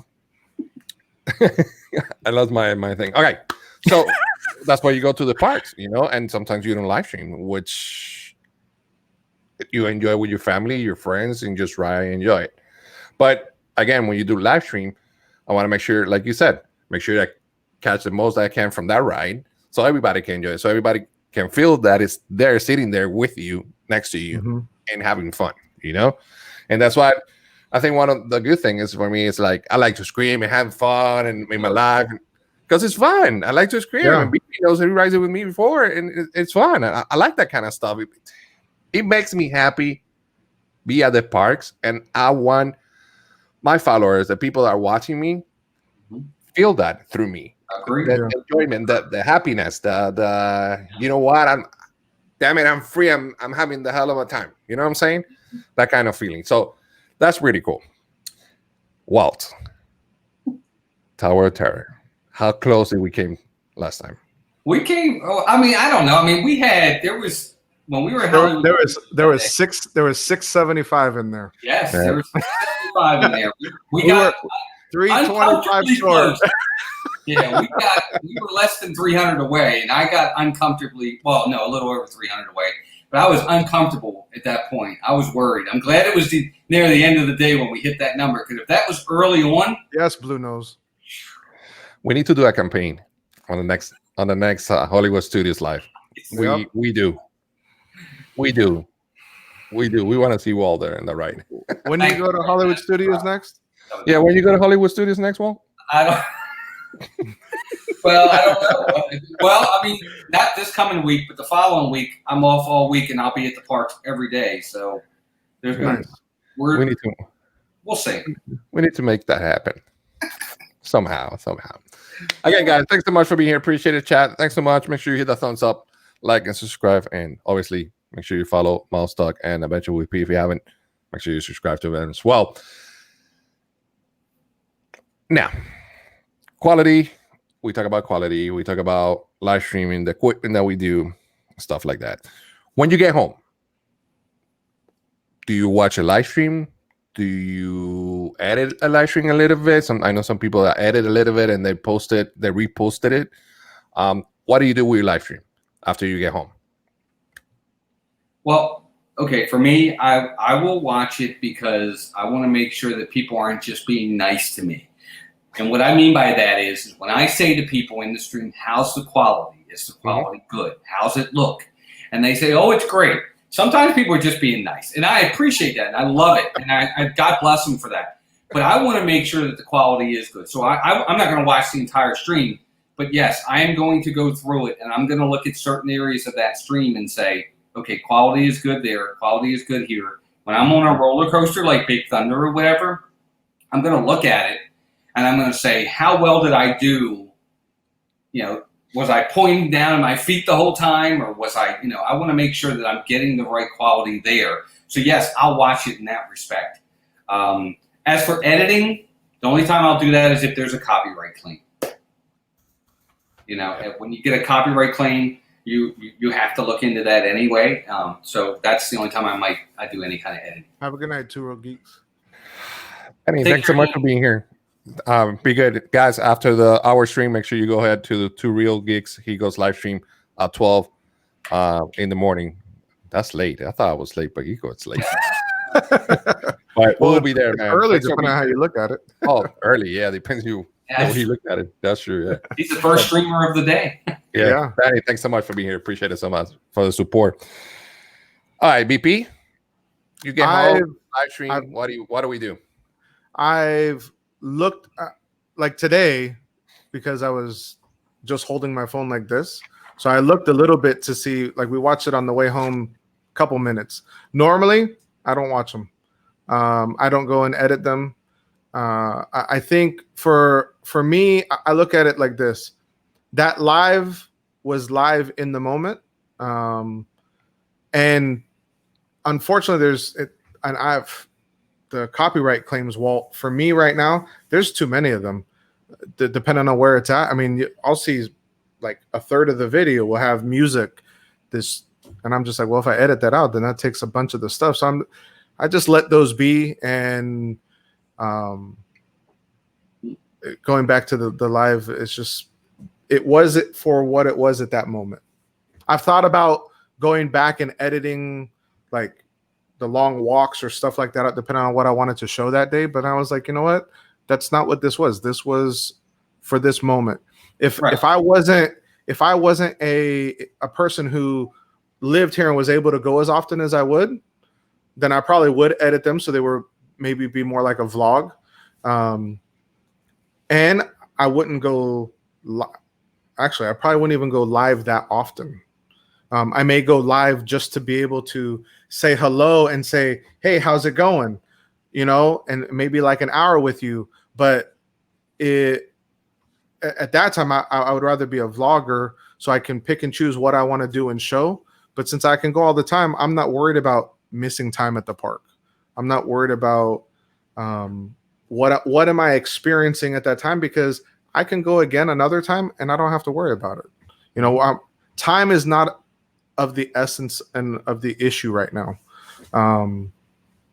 lost my thing. Okay, so that's why you go to the parks, and sometimes you don't live stream, which you enjoy with your family, your friends, and just ride and enjoy it. But again, when you do live stream, I want to make sure, like you said, make sure I catch the most I can from that ride, so everybody can enjoy it, so everybody can feel that it's there, sitting there with you, next to you, and having fun. And that's why I think one of the good things for me is like I like to scream and have fun and in my life because it's fun. I like to scream, and BP knows he rides it with me before, and it's fun. I like that kind of stuff. It makes me happy be at the parks, and I want my followers, the people that are watching me, feel that through me. The enjoyment, the happiness, the you know what, I'm free. I'm having the hell of a time. You know what I'm saying? That kind of feeling. So that's really cool. Walt, Tower of Terror. How close did we came last time? We came. Oh, I mean, I don't know. I mean, there was when we were in Hollywood. There was 675 in there. Yes, there was 675 in there. We got 325 short. Yeah, we were less than 300 away, and I got uncomfortably, a little over 300 away. But I was uncomfortable at that point. I was worried. I'm glad it was near the end of the day when we hit that number, because if that was early on. Yes, Blue Nose. We need to do a campaign on the next Hollywood Studios Live. We do. We want to see Walt there in the right. When do you go to Hollywood Studios next? Yeah, when you go to Hollywood Studios next, Walt? I don't know. Well, I mean, not this coming week, but the following week, I'm off all week, and I'll be at the parks every day. So there's we'll see. We need to make that happen somehow. Again, guys, thanks so much for being here. Appreciate it, chat. Thanks so much. Make sure you hit that thumbs up, like, and subscribe, and obviously make sure you follow Mouse Talk and Adventure with P if you haven't. Make sure you subscribe to them as well. Now, quality. We talk about quality. We talk about live streaming, the equipment that we do, stuff like that. When you get home, do you watch a live stream? Do you edit a live stream a little bit? I know some people that edit a little bit and they reposted it. What do you do with your live stream after you get home? Well, okay, for me, I will watch it because I want to make sure that people aren't just being nice to me. And what I mean by that is when I say to people in the stream, how's the quality? Is the quality good? How's it look? And they say, oh, it's great. Sometimes people are just being nice. And I appreciate that. And I love it. And I God bless them for that. But I want to make sure that the quality is good. So I'm not going to watch the entire stream. But yes, I am going to go through it. And I'm going to look at certain areas of that stream and say, okay, quality is good there. Quality is good here. When I'm on a roller coaster like Big Thunder or whatever, I'm going to look at it. And I'm going to say, how well did I do? Was I pointing down at my feet the whole time? Or was I want to make sure that I'm getting the right quality there. So, yes, I'll watch it in that respect. As for editing, the only time I'll do that is if there's a copyright claim. When you get a copyright claim, you have to look into that anyway. So that's the only time I do any kind of editing. Have a good night, Two Real Geeks. Thanks so much for being here. Be good, guys. After the hour stream, make sure you go ahead to the Two Real Geeks. He goes live stream at 12 in the morning. That's late. I thought I was late, but he goes late. But we'll be there, man. Early, depending on how you look at it. Oh, early, yeah. Depends how you look at it. That's true. Yeah. He's the first streamer of the day. Yeah. Danny, thanks so much for being here. Appreciate it so much for the support. All right, BP. You get home, live stream. What do we do? I've looked like today because I was just holding my phone like this. So I looked a little bit to see, like we watched it on the way home, a couple minutes. Normally, I don't watch them. I don't go and edit them. I think for me, I look at it like this. That live was live in the moment. And unfortunately, the copyright claims, Walt, for me right now, there's too many of them, depending on where it's at. I mean, I'll see like a third of the video will have music, and I'm just like, well, if I edit that out, then that takes a bunch of the stuff. So I just let those be. And going back to the live, it wasn't for what it was at that moment. I've thought about going back and editing like the long walks or stuff like that, depending on what I wanted to show that day. But I was like, you know what? That's not what this was. This was for this moment. If I wasn't a person who lived here and was able to go as often as I would, then I probably would edit them so they were maybe be more like a vlog. And I wouldn't go actually, I probably wouldn't even go live that often. I may go live just to be able to say hello and say, hey, how's it going? You know, and maybe like an hour with you. But at that time, I would rather be a vlogger so I can pick and choose what I want to do and show. But since I can go all the time, I'm not worried about missing time at the park. I'm not worried about what am I experiencing at that time, because I can go again another time and I don't have to worry about it. You know, time is not of the essence and of the issue right now,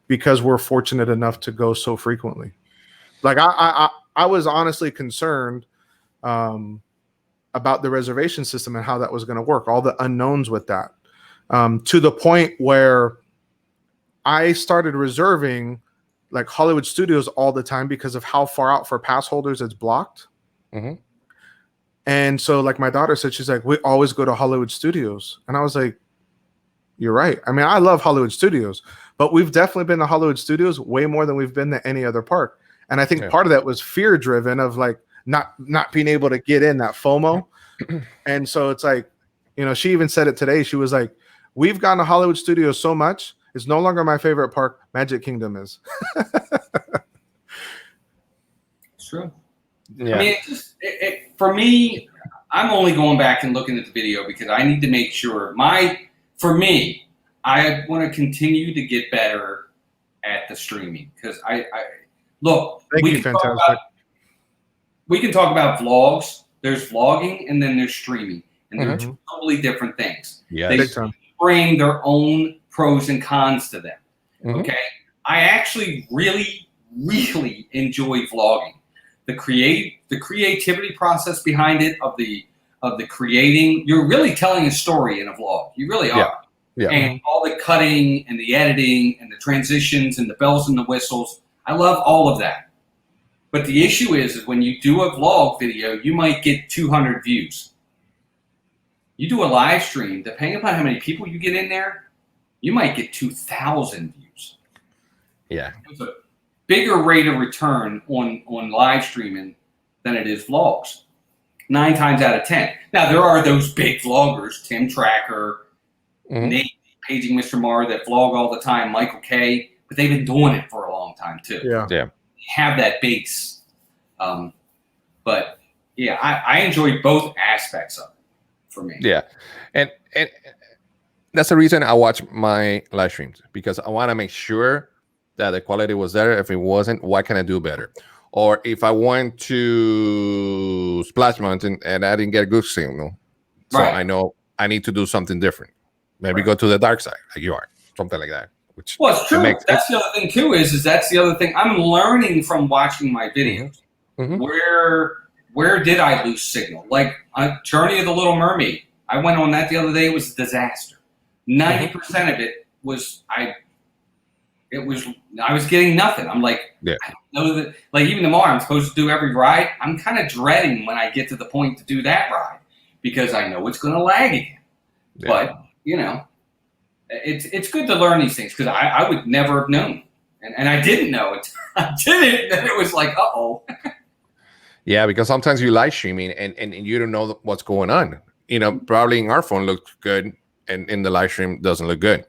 because we're fortunate enough to go so frequently. Like I was honestly concerned about the reservation system and how that was going to work, all the unknowns with that, to the point where I started reserving like Hollywood Studios all the time because of how far out for pass holders it's blocked. Mm-hmm. And so like my daughter said, she's like, we always go to Hollywood Studios. And I was like, you're right. I mean, I love Hollywood Studios, but we've definitely been to Hollywood Studios way more than we've been to any other park. And I think part of that was fear driven of like not being able to get in, that FOMO. And so it's like, you know, she even said it today. She was like, we've gone to Hollywood Studios so much, it's no longer my favorite park. Magic Kingdom is. It's true. Yeah. I mean, for me, I'm only going back and looking at the video because I need to make sure for me, I want to continue to get better at the streaming, because look, we can talk about vlogs. There's vlogging and then there's streaming, and they're two totally different things. Yeah, they bring their own pros and cons to them. Okay, I actually really, really enjoy vlogging. The creativity process behind it, of the creating, you're really telling a story in a vlog. You really are. Yeah. And all the cutting and the editing and the transitions and the bells and the whistles, I love all of that. But the issue is when you do a vlog video, you might get 200 views. You do a live stream, depending upon how many people you get in there, you might get 2,000 views. Yeah. It's a bigger rate of return on live streaming than it is vlogs. 9 times out of 10. Now, there are those big vloggers, Tim Tracker, Nate, Paging Mr. Mar, that vlog all the time, Michael K., but they've been doing it for a long time, too. Yeah. They have that base. But, yeah, I enjoy both aspects of it for me. Yeah. And that's the reason I watch my live streams, because I want to make sure that the quality was there. If it wasn't, what can I do better? Or if I went to Splash Mountain and I didn't get a good signal, so I know I need to do something different. Maybe go to the dark side, like you are, something like that. Which it's true. That's the other thing too. Is that's the other thing. I'm learning from watching my videos. Where did I lose signal? Like Journey of the Little Mermaid. I went on that the other day. It was a disaster. 90% of it was I was getting nothing. I'm like, I don't know that. Like even tomorrow, I'm supposed to do every ride. I'm kind of dreading when I get to the point to do that ride, because I know it's going to lag again. Yeah. But you know, it's good to learn these things, because I would never have known, and I didn't know it. I didn't. Then it was like, Yeah, because sometimes you live streaming and you don't know what's going on. You know, probably in our phone looks good, and in the live stream doesn't look good.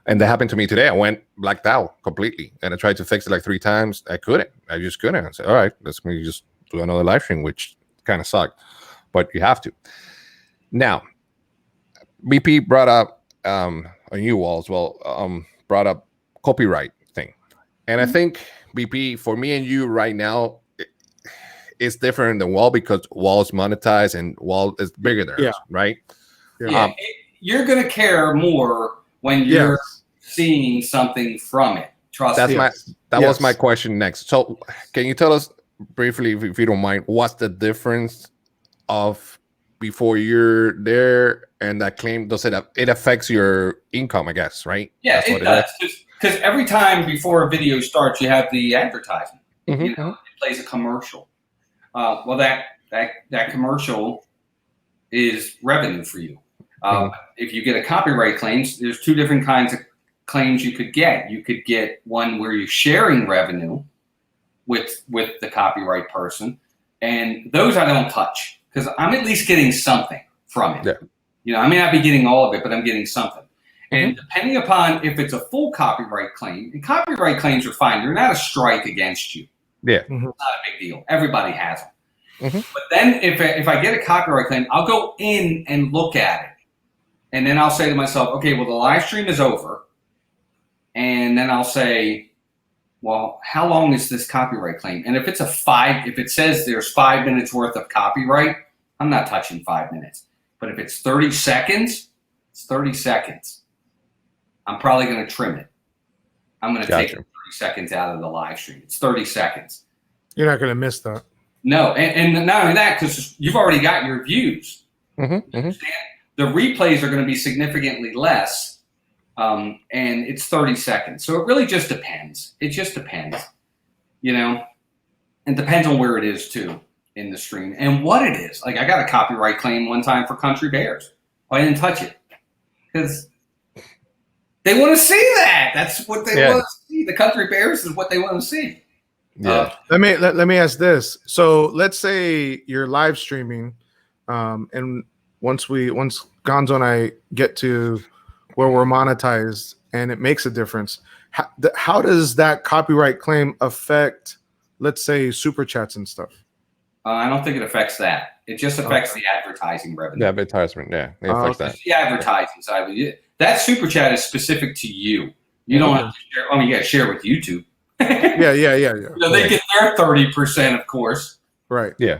And that happened to me today. I went blacked out completely, and I tried to fix it like 3 times. I couldn't. I just couldn't. I said, all right, let's just do another live stream, which kind of sucked, but you have to. Now, BP brought up on you all as well, brought up copyright thing. And I think BP, for me and you right now, it's different than Wall, because Wall is monetized and Wall is bigger there, right? Yeah. You're going to care more when you're seeing something from it. Trust me. That was my question next. So can you tell us briefly, if you don't mind, what's the difference of before you're there, and that claim does it affects your income, I guess, right? Yeah, That's it what does. Because every time before a video starts, you have the advertisement. Mhm, You know, it plays a commercial. Well, that commercial is revenue for you. If you get a copyright claim, there's two different kinds of claims you could get. You could get one where you're sharing revenue with the copyright person, and those I don't touch because I'm at least getting something from it. Yeah. You know, I may not be getting all of it, but I'm getting something. And depending upon if it's a full copyright claim, and copyright claims are fine. They're not a strike against you. Yeah. It's not a big deal. Everybody has them. But then if I get a copyright claim, I'll go in and look at it. And then I'll say to myself, okay, well, the live stream is over. And then I'll say, well, how long is this copyright claim? And if it's if it says there's 5 minutes worth of copyright, I'm not touching 5 minutes. But if it's 30 seconds, it's 30 seconds. I'm probably going to trim it. I'm going to take 30 seconds out of the live stream. It's 30 seconds. You're not going to miss that. No, and not only that, because you've already got your views. Understand? The replays are going to be significantly less, and it's 30 seconds. So it really just depends. It just depends, you know. It depends on where it is too in the stream and what it is. Like I got a copyright claim one time for Country Bears. I didn't touch it because they want to see that. That's what they want to see. The Country Bears is what they want to see. Yeah. Let me ask this. So let's say you're live streaming, and once Gonzo and I get to where we're monetized and it makes a difference, how does that copyright claim affect, let's say, super chats and stuff? I don't think it affects that. It just affects the advertising revenue. The advertisement, yeah, it affects that. The advertising side of it. That super chat is specific to you. You don't have to share. I mean, you got to share with YouTube. Yeah. So they get their 30%, of course. Right. Yeah.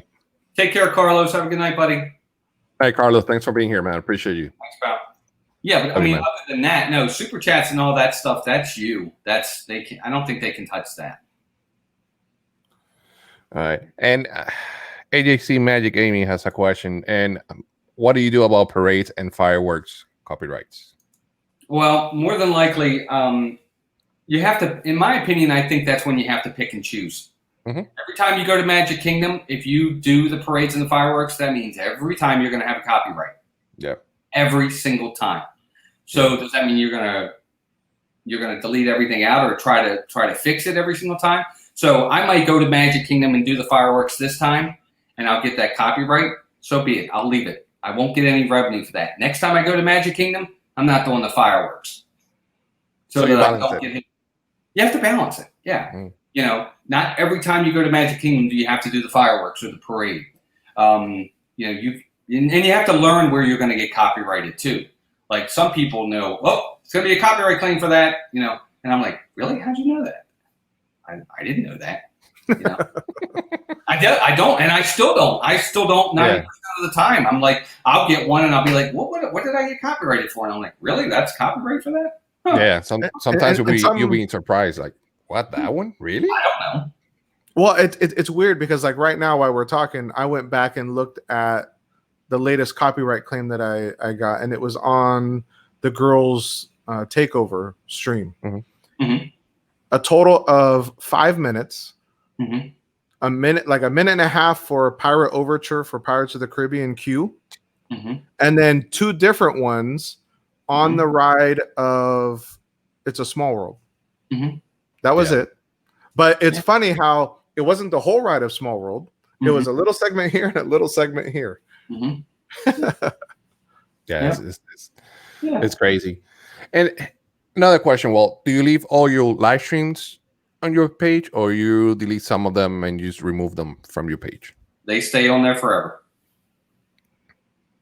Take care, Carlos. Have a good night, buddy. Hey, Carlos, thanks for being here, man. Appreciate you. Thanks, pal. Yeah, but I mean, other than that, no, super chats and all that stuff, that's you. I don't think they can touch that. All right. And AJC Magic Amy has a question. And what do you do about parades and fireworks copyrights? Well, more than likely, you have to, in my opinion, I think that's when you have to pick and choose. Every time you go to Magic Kingdom, if you do the parades and the fireworks, that means every time you're going to have a copyright. Yeah. Every single time. So does that mean you're going to delete everything out or try to fix it every single time? So I might go to Magic Kingdom and do the fireworks this time, and I'll get that copyright. So be it. I'll leave it. I won't get any revenue for that. Next time I go to Magic Kingdom, I'm not doing the fireworks. So that I don't get hit. You have to balance it. Yeah. You know, not every time you go to Magic Kingdom do you have to do the fireworks or the parade. You know, and you have to learn where you're going to get copyrighted too. Like some people know, oh, it's going to be a copyright claim for that, you know. And I'm like, really? How'd you know that? I didn't know that. You know? I don't, and I still don't. 90% of the time. I'm like, I'll get one and I'll be like, what did I get copyrighted for? And I'm like, really? That's copyright for that? Huh. Yeah. Sometimes you'll be surprised, like, what, that one? Really? I don't know. Well, it's weird because like right now while we're talking, I went back and looked at the latest copyright claim that I got, and it was on the girls' takeover stream. A total of 5 minutes, a minute and a half for Pirate Overture for Pirates of the Caribbean Q, and then 2 different ones on the ride of It's a Small World. That was it. But it's funny how it wasn't the whole ride of Small World. It was a little segment here and a little segment here. It's crazy. And another question, well, do you leave all your live streams on your page, or you delete some of them and you just remove them from your page? They stay on there forever.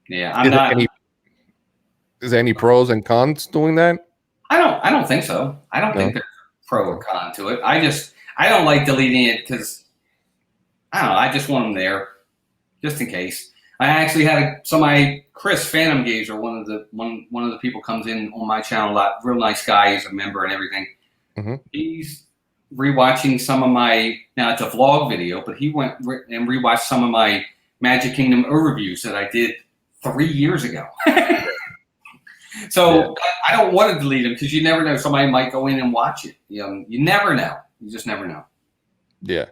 Yeah, Is there any pros and cons doing that? I don't think so. I don't think there's a pro or con to it. I don't like deleting it because I don't know. I just want them there just in case. I actually had Chris Phantom Gazer, one of the people comes in on my channel a lot. Real nice guy. He's a member and everything. He's rewatching some of my, now it's a vlog video, but he went and rewatched some of my Magic Kingdom overviews that I did 3 years ago. So I don't want to delete them because you never know. Somebody might go in and watch it. You never know. You just never know. Yeah.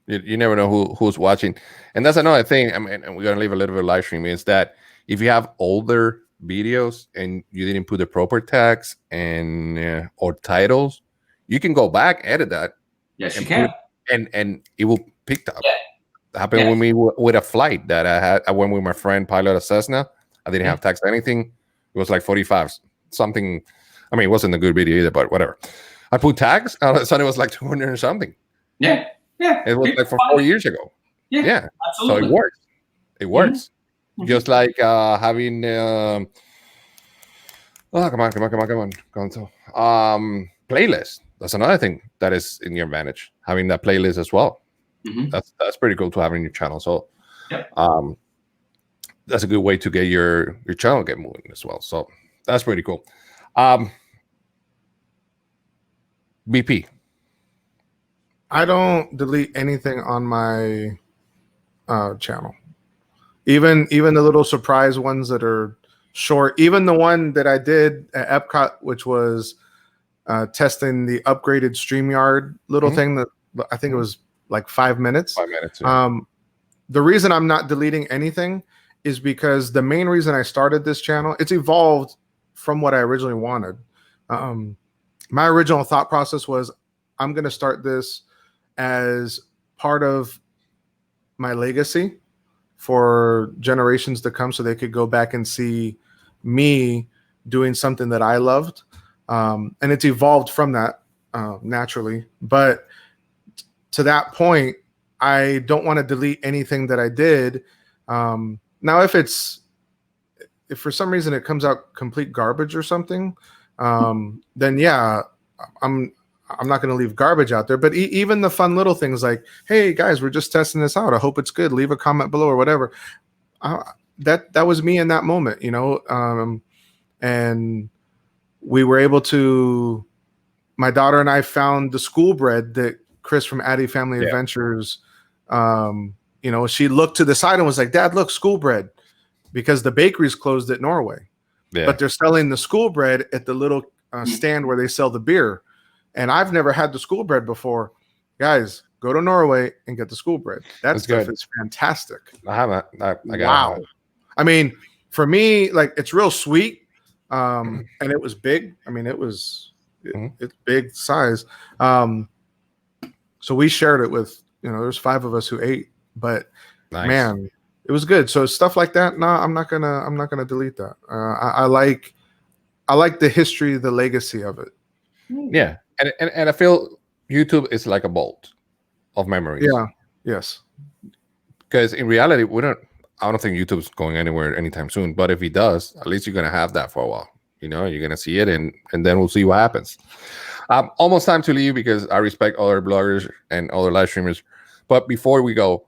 You never know who's watching. And that's another thing. I mean, and we're going to leave a little bit of live stream is that if you have older videos and you didn't put the proper tags and or titles, you can go back, edit that. Yes, you can. And it will pick up. Yeah. It happened with me with a flight that I had. I went with my friend, pilot a Cessna. I didn't have tags or anything. It was like 45 something. I mean, it wasn't a good video either, but whatever. I put tags, and all of a sudden it was like 200 or something. Yeah. Yeah. It was like from 4 years ago. Yeah. Absolutely. So it works. It works. Mm-hmm. Just like having come on, Gonzo. Playlist. That's another thing that is in your advantage. Having that playlist as well. Mm-hmm. That's pretty cool to have in your channel. So that's a good way to get your channel get moving as well. So that's pretty cool. BP. I don't delete anything on my channel. Even the little surprise ones that are short. Even the one that I did at Epcot, which was testing the upgraded StreamYard little thing that I think it was like 5 minutes. 5 minutes. Yeah. The reason I'm not deleting anything is because the main reason I started this channel, it's evolved from what I originally wanted. My original thought process was I'm going to start this as part of my legacy for generations to come so they could go back and see me doing something that I loved. And it's evolved from that naturally. But to that point, I don't want to delete anything that I did. Now, if for some reason it comes out complete garbage or something, then yeah, I'm not going to leave garbage out there. But even the fun little things like, hey guys, we're just testing this out. I hope it's good. Leave a comment below or whatever. That was me in that moment, you know. And we were able to. My daughter and I found the school bread that Chris from Addie Family Adventures. You know, she looked to the side and was like, "Dad, look, school bread," because the bakery's closed at Norway, but they're selling the school bread at the little stand where they sell the beer. And I've never had the school bread before. Guys, go to Norway and get the school bread. That stuff is fantastic. I haven't. Wow. I mean, for me, like it's real sweet, and it was big. I mean, it's big size. So we shared it with, you know, there's 5 of us who ate. But man, it was good. So stuff like that. No, I'm not gonna delete that. I like the history, the legacy of it. Yeah, and I feel YouTube is like a vault of memories. Yeah. Yes. Because in reality, I don't think YouTube's going anywhere anytime soon. But if it does, at least you're gonna have that for a while. You know, you're gonna see it, and then we'll see what happens. Almost time to leave because I respect other bloggers and other live streamers. But before we go.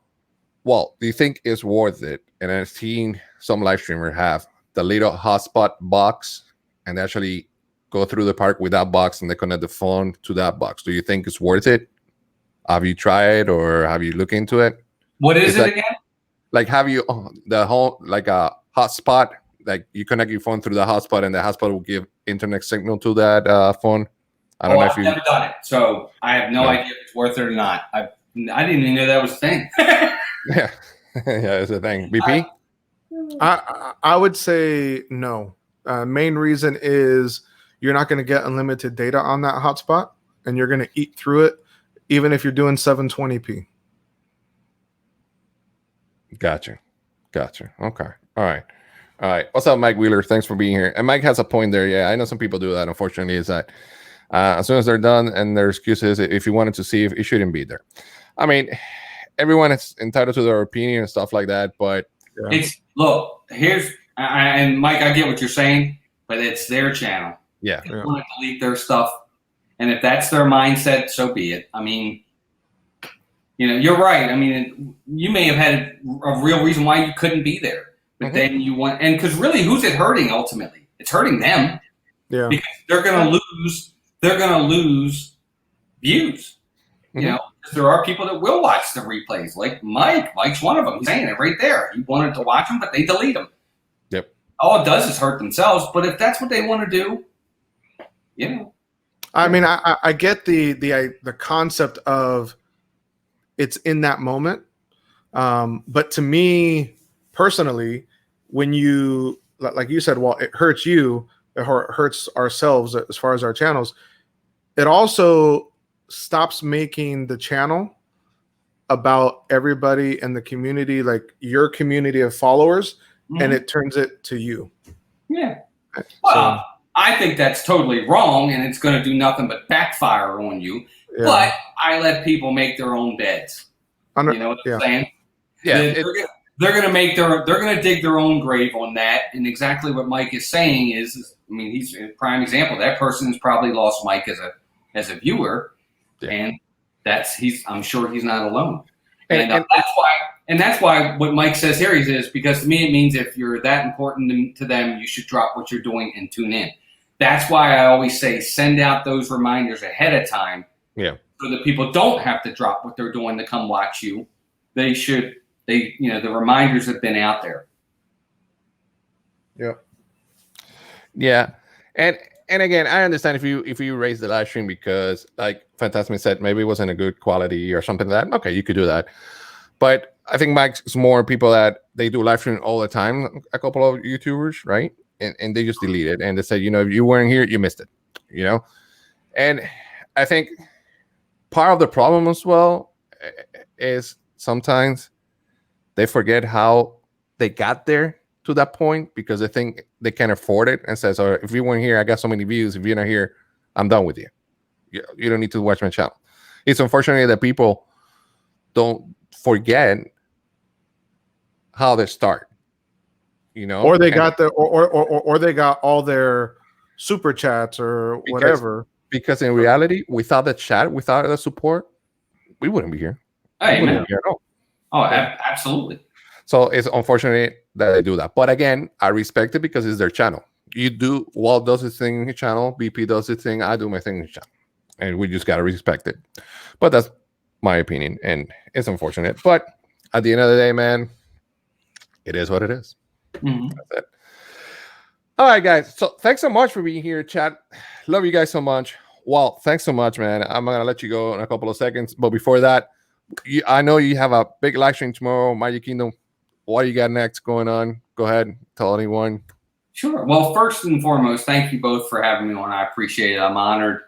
Well, do you think it's worth it? And I've seen some live streamers have the little hotspot box and actually go through the park with that box and they connect the phone to that box. Do you think it's worth it? Have you tried or have you looked into it? What is it again? Like, have you the whole like a hotspot? Like you connect your phone through the hotspot and the hotspot will give internet signal to that phone. I don't know if I've never done it, so I have no idea if it's worth it or not. I didn't even know that was a thing. Yeah, it's a thing. BP? I would say no. Main reason is you're not going to get unlimited data on that hotspot, and you're going to eat through it, even if you're doing 720p. Gotcha. Okay. All right. What's up, Mike Wheeler? Thanks for being here. And Mike has a point there. Yeah, I know some people do that. Unfortunately, is that as soon as they're done and their excuses, if you wanted to see if it shouldn't be there. I mean, everyone is entitled to their opinion and stuff like that, but and Mike, I get what you're saying, but it's their channel. Yeah. They want to delete their stuff, and if that's their mindset, so be it. I mean, you know, you're right. I mean, you may have had a real reason why you couldn't be there, but then you want, and because really, who's it hurting ultimately? It's hurting them. Yeah. Because they're gonna lose views. You know, 'cause there are people that will watch the replays, like Mike. Mike's one of them. He's saying it right there. He wanted to watch them, but they delete them. Yep. All it does is hurt themselves. But if that's what they want to do, you know. I mean, I get the concept of it's in that moment, but to me personally, when you, like you said, well, it hurts you, it hurts ourselves as far as our channels. It also stops making the channel about everybody in the community, like your community of followers, and it turns it to you. Yeah. Well, I think that's totally wrong, and it's going to do nothing but backfire on you. Yeah. But I let people make their own beds. You know what I'm saying? Yeah. They're going to dig their own grave on that. And exactly what Mike is saying is, I mean, he's a prime example. That person has probably lost Mike as a viewer, and I'm sure he's not alone. And that's why what Mike says here is because to me it means if you're that important to them, you should drop what you're doing and tune in. That's why I always say send out those reminders ahead of time. Yeah. So that people don't have to drop what they're doing to come watch you. The reminders have been out there. Yeah. Yeah. And again, I understand if you raise the live stream because, like Fantasmic said, maybe it wasn't a good quality or something like that. Okay, you could do that. But I think Mike's more people that they do live stream all the time. A couple of YouTubers, right? And they just delete it and they said, if you weren't here, you missed it. And I think part of the problem as well is sometimes they forget how they got there to that point because they think they can afford it and says, "Oh, if you weren't here, I got so many views. If you're not here, I'm done with you. You don't need to watch my channel." It's unfortunate that people don't forget how they start, or they got or they got all their super chats or whatever. Because in reality, without the chat, without the support, we wouldn't be here. Hey, man. Oh, absolutely. So it's unfortunate that they do that. But again, I respect it because it's their channel. Walt does his thing in his channel, BP does his thing, I do my thing in his channel. And we just got to respect it. But that's my opinion. And it's unfortunate. But at the end of the day, man, it is what it is. Mm-hmm. That's it. All right, guys. So thanks so much for being here, chat. Love you guys so much. Walt, thanks so much, man. I'm going to let you go in a couple of seconds. But before that, I know you have a big live stream tomorrow, Magic Kingdom. What do you got next going on? Go ahead, tell anyone. Sure. Well, first and foremost, thank you both for having me on. I appreciate it. I'm honored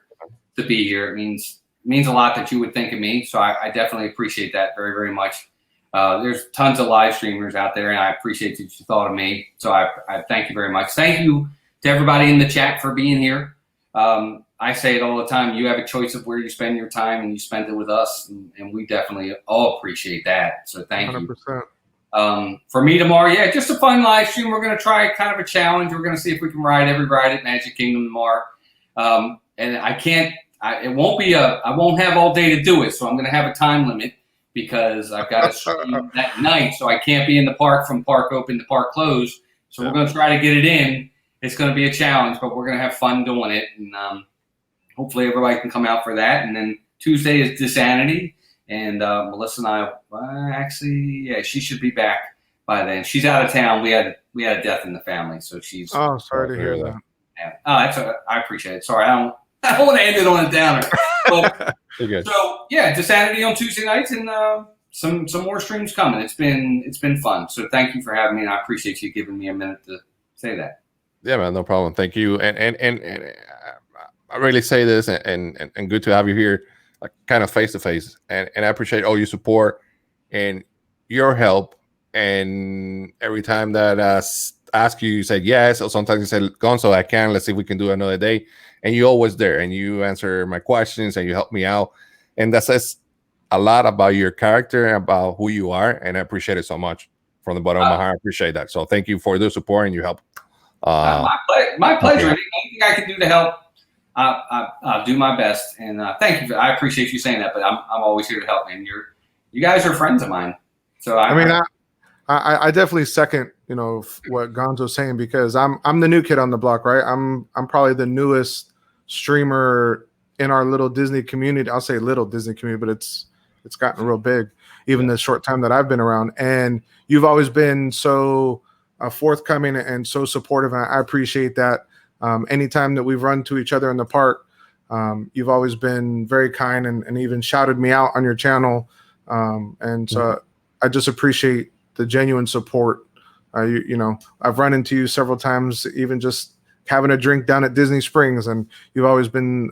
to be here. It means a lot that you would think of me. So I definitely appreciate that very, very much. There's tons of live streamers out there, and I appreciate that you thought of me. So I thank you very much. Thank you to everybody in the chat for being here. I say it all the time. You have a choice of where you spend your time, and you spend it with us, and we definitely all appreciate that. So thank 100%. You. For me tomorrow, just a fun live stream. We're going to try kind of a challenge. We're going to see if we can ride every ride at Magic Kingdom tomorrow. And I won't have all day to do it. So I'm going to have a time limit because I've got to stream that night. So I can't be in the park from park open to park closed. So we're going to try to get it in. It's going to be a challenge, but we're going to have fun doing it. And hopefully everybody can come out for that. And then Tuesday is Dizney. And Melissa and I, she should be back by then. She's out of town. We had a death in the family, so she's. Oh, sorry to hear that. Yeah. Oh, I appreciate it. Sorry, I don't want to end it on a downer. But, so Dizney on Tuesday nights, and some more streams coming. It's been fun. So thank you for having me, and I appreciate you giving me a minute to say that. Yeah, man, no problem. Thank you, and I really say this, and good to have you here. Like kind of face to face, and I appreciate all your support and your help. And every time that ask you said yes, or sometimes you said, "Gonzo, I can. Let's see if we can do another day." And you're always there, and you answer my questions, and you help me out, and that says a lot about your character and about who you are. And I appreciate it so much from the bottom of my heart. I appreciate that. So thank you for the support and your help. My pleasure. Okay. Anything I can do to help. I'll do my best, and thank you. I appreciate you saying that, but I'm always here to help, and you guys are friends of mine. So I definitely second what Gonzo's saying because I'm the new kid on the block, right? I'm probably the newest streamer in our little Disney community. I'll say little Disney community, but it's gotten real big, even the short time that I've been around. And you've always been so forthcoming and so supportive. And I appreciate that. Anytime that we've run to each other in the park, you've always been very kind and even shouted me out on your channel. And so I just appreciate the genuine support. You know, I've run into you several times, even just having a drink down at Disney Springs, and you've always been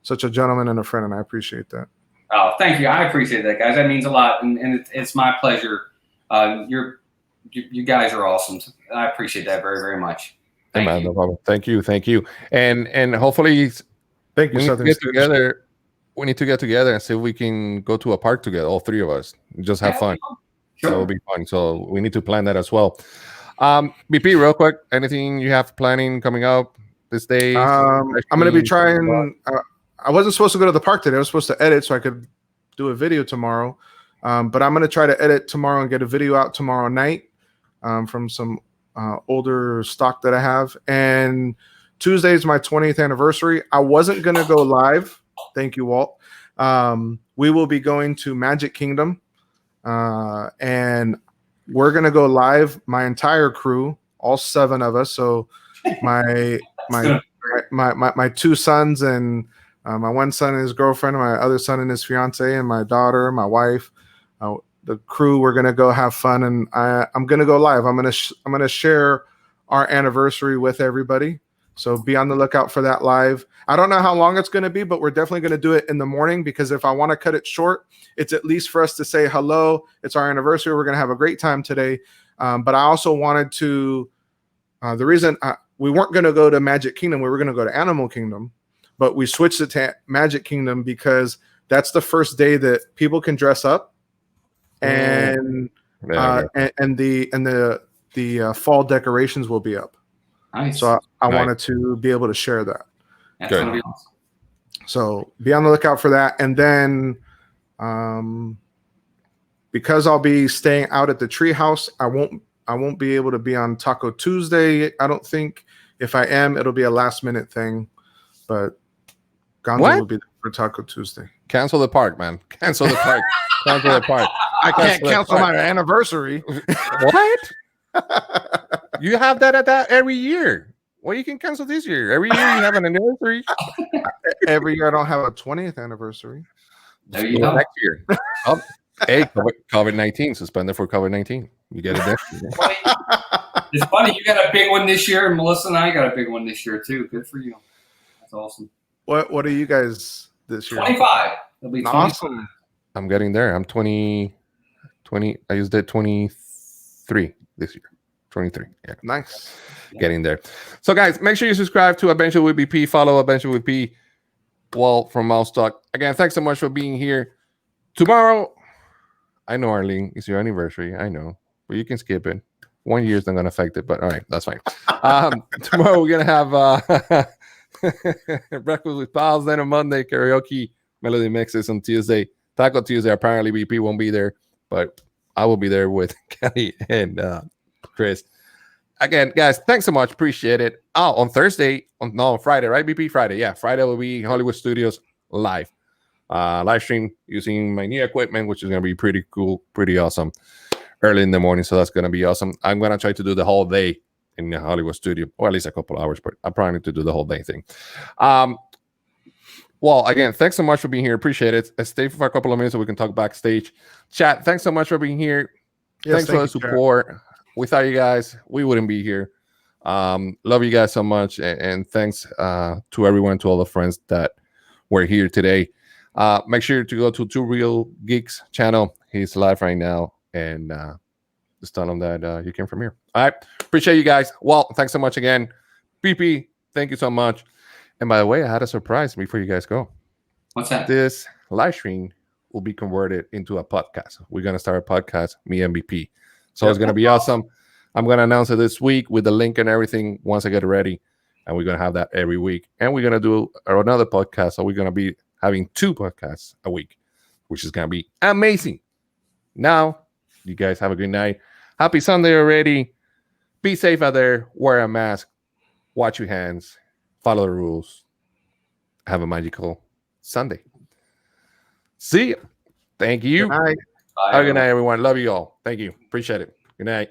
such a gentleman and a friend, and I appreciate that. Oh, thank you. I appreciate that, guys. That means a lot, and it's my pleasure. You guys are awesome. I appreciate that very, very much. Thank you. No problem. Thank you. And hopefully, thank you. We need to get together and see if we can go to a park together, all three of us. Just have fun. Sure. So it'll be fun. So we need to plan that as well. BP, real quick, anything you have planning coming up this day? I'm going to be trying. I wasn't supposed to go to the park today. I was supposed to edit so I could do a video tomorrow. But I'm going to try to edit tomorrow and get a video out tomorrow night from some older stock that I have. And Tuesday is my 20th anniversary. I wasn't going to go live. Thank you, Walt. We will be going to Magic Kingdom. And we're going to go live, my entire crew, all 7 of us. So my two sons and my one son and his girlfriend, my other son and his fiance, and my daughter, my wife, the crew. We're gonna go have fun, and I'm gonna go live. I'm gonna share our anniversary with everybody. So be on the lookout for that live. I don't know how long it's gonna be, but we're definitely gonna do it in the morning, because if I want to cut it short, it's at least for us to say hello. It's our anniversary. We're gonna have a great time today. But I also wanted to. The reason we weren't gonna go to Magic Kingdom, we were gonna go to Animal Kingdom. But we switched it to Magic Kingdom because that's the first day that people can dress up, and the fall decorations will be up. Nice. So I wanted to be able to share that. That's gonna be awesome. So be on the lookout for that. And then because I'll be staying out at the treehouse, I won't be able to be on Taco Tuesday. I don't think. If I am, it'll be a last minute thing. But Gonzo will be there for Taco Tuesday. Cancel the park, man. Cancel the park. Cancel the park. I can't cancel my anniversary. What? You have that at that every year. Well, you can cancel this year. Every year you have an anniversary. Every year I don't have a 20th anniversary. There you go. Next year. Oh, hey, COVID-19. Suspended for COVID-19. You get it there. It's funny. You got a big one this year, and Melissa and I got a big one this year too. Good for you. That's awesome. What are you guys this year? 25. It'll be 25. Awesome. I'm getting there. I'm 20. I used it 23 this year. 23. Yeah. Nice. Getting there. So, guys, make sure you subscribe to Adventure with BP. Follow Adventure with BP. Walt from Mouse Talk. Again, thanks so much for being here. Tomorrow, I know, Arlene, it's your anniversary. I know. But you can skip it. 1 year is not going to affect it, but all right, that's fine. Tomorrow, we're going to have breakfast with Palss. Then on Monday, karaoke, melody mixes on Tuesday. Taco Tuesday, apparently BP won't be there, but I will be there with Kelly and Chris. Again, guys, thanks so much. Appreciate it. Oh, on Thursday, on Friday, right? BP Friday. Yeah, Friday will be Hollywood Studios live. Live stream using my new equipment, which is going to be pretty cool, pretty awesome. Early in the morning, so that's going to be awesome. I'm going to try to do the whole day in the Hollywood studio, or at least a couple hours, but I'm probably need to do the whole day thing. Well, again, thanks so much for being here. Appreciate it. Stay for a couple of minutes so we can talk backstage. Chat, thanks so much for being here. Yes, thanks for the support. Chat. Without you guys, we wouldn't be here. Love you guys so much, and thanks to everyone, to all the friends that were here today. Make sure to go to Two Real Geeks channel. He's live right now, and just tell him that you came from here. All right, appreciate you guys. Well, thanks so much again. BP, thank you so much. And by the way, I had a surprise before you guys go. What's that? This live stream will be converted into a podcast. We're going to start a podcast, me and BP. So it's going to be awesome. I'm going to announce it this week with the link and everything once I get it ready. And we're going to have that every week. And we're going to do another podcast. So we're going to be having 2 podcasts a week, which is going to be amazing. Now, you guys have a good night. Happy Sunday already. Be safe out there. Wear a mask. Watch your hands. Follow the rules. Have a magical Sunday. See you. Thank you. Good night. Bye, Have a good night, everyone. Love you all. Thank you. Appreciate it. Good night.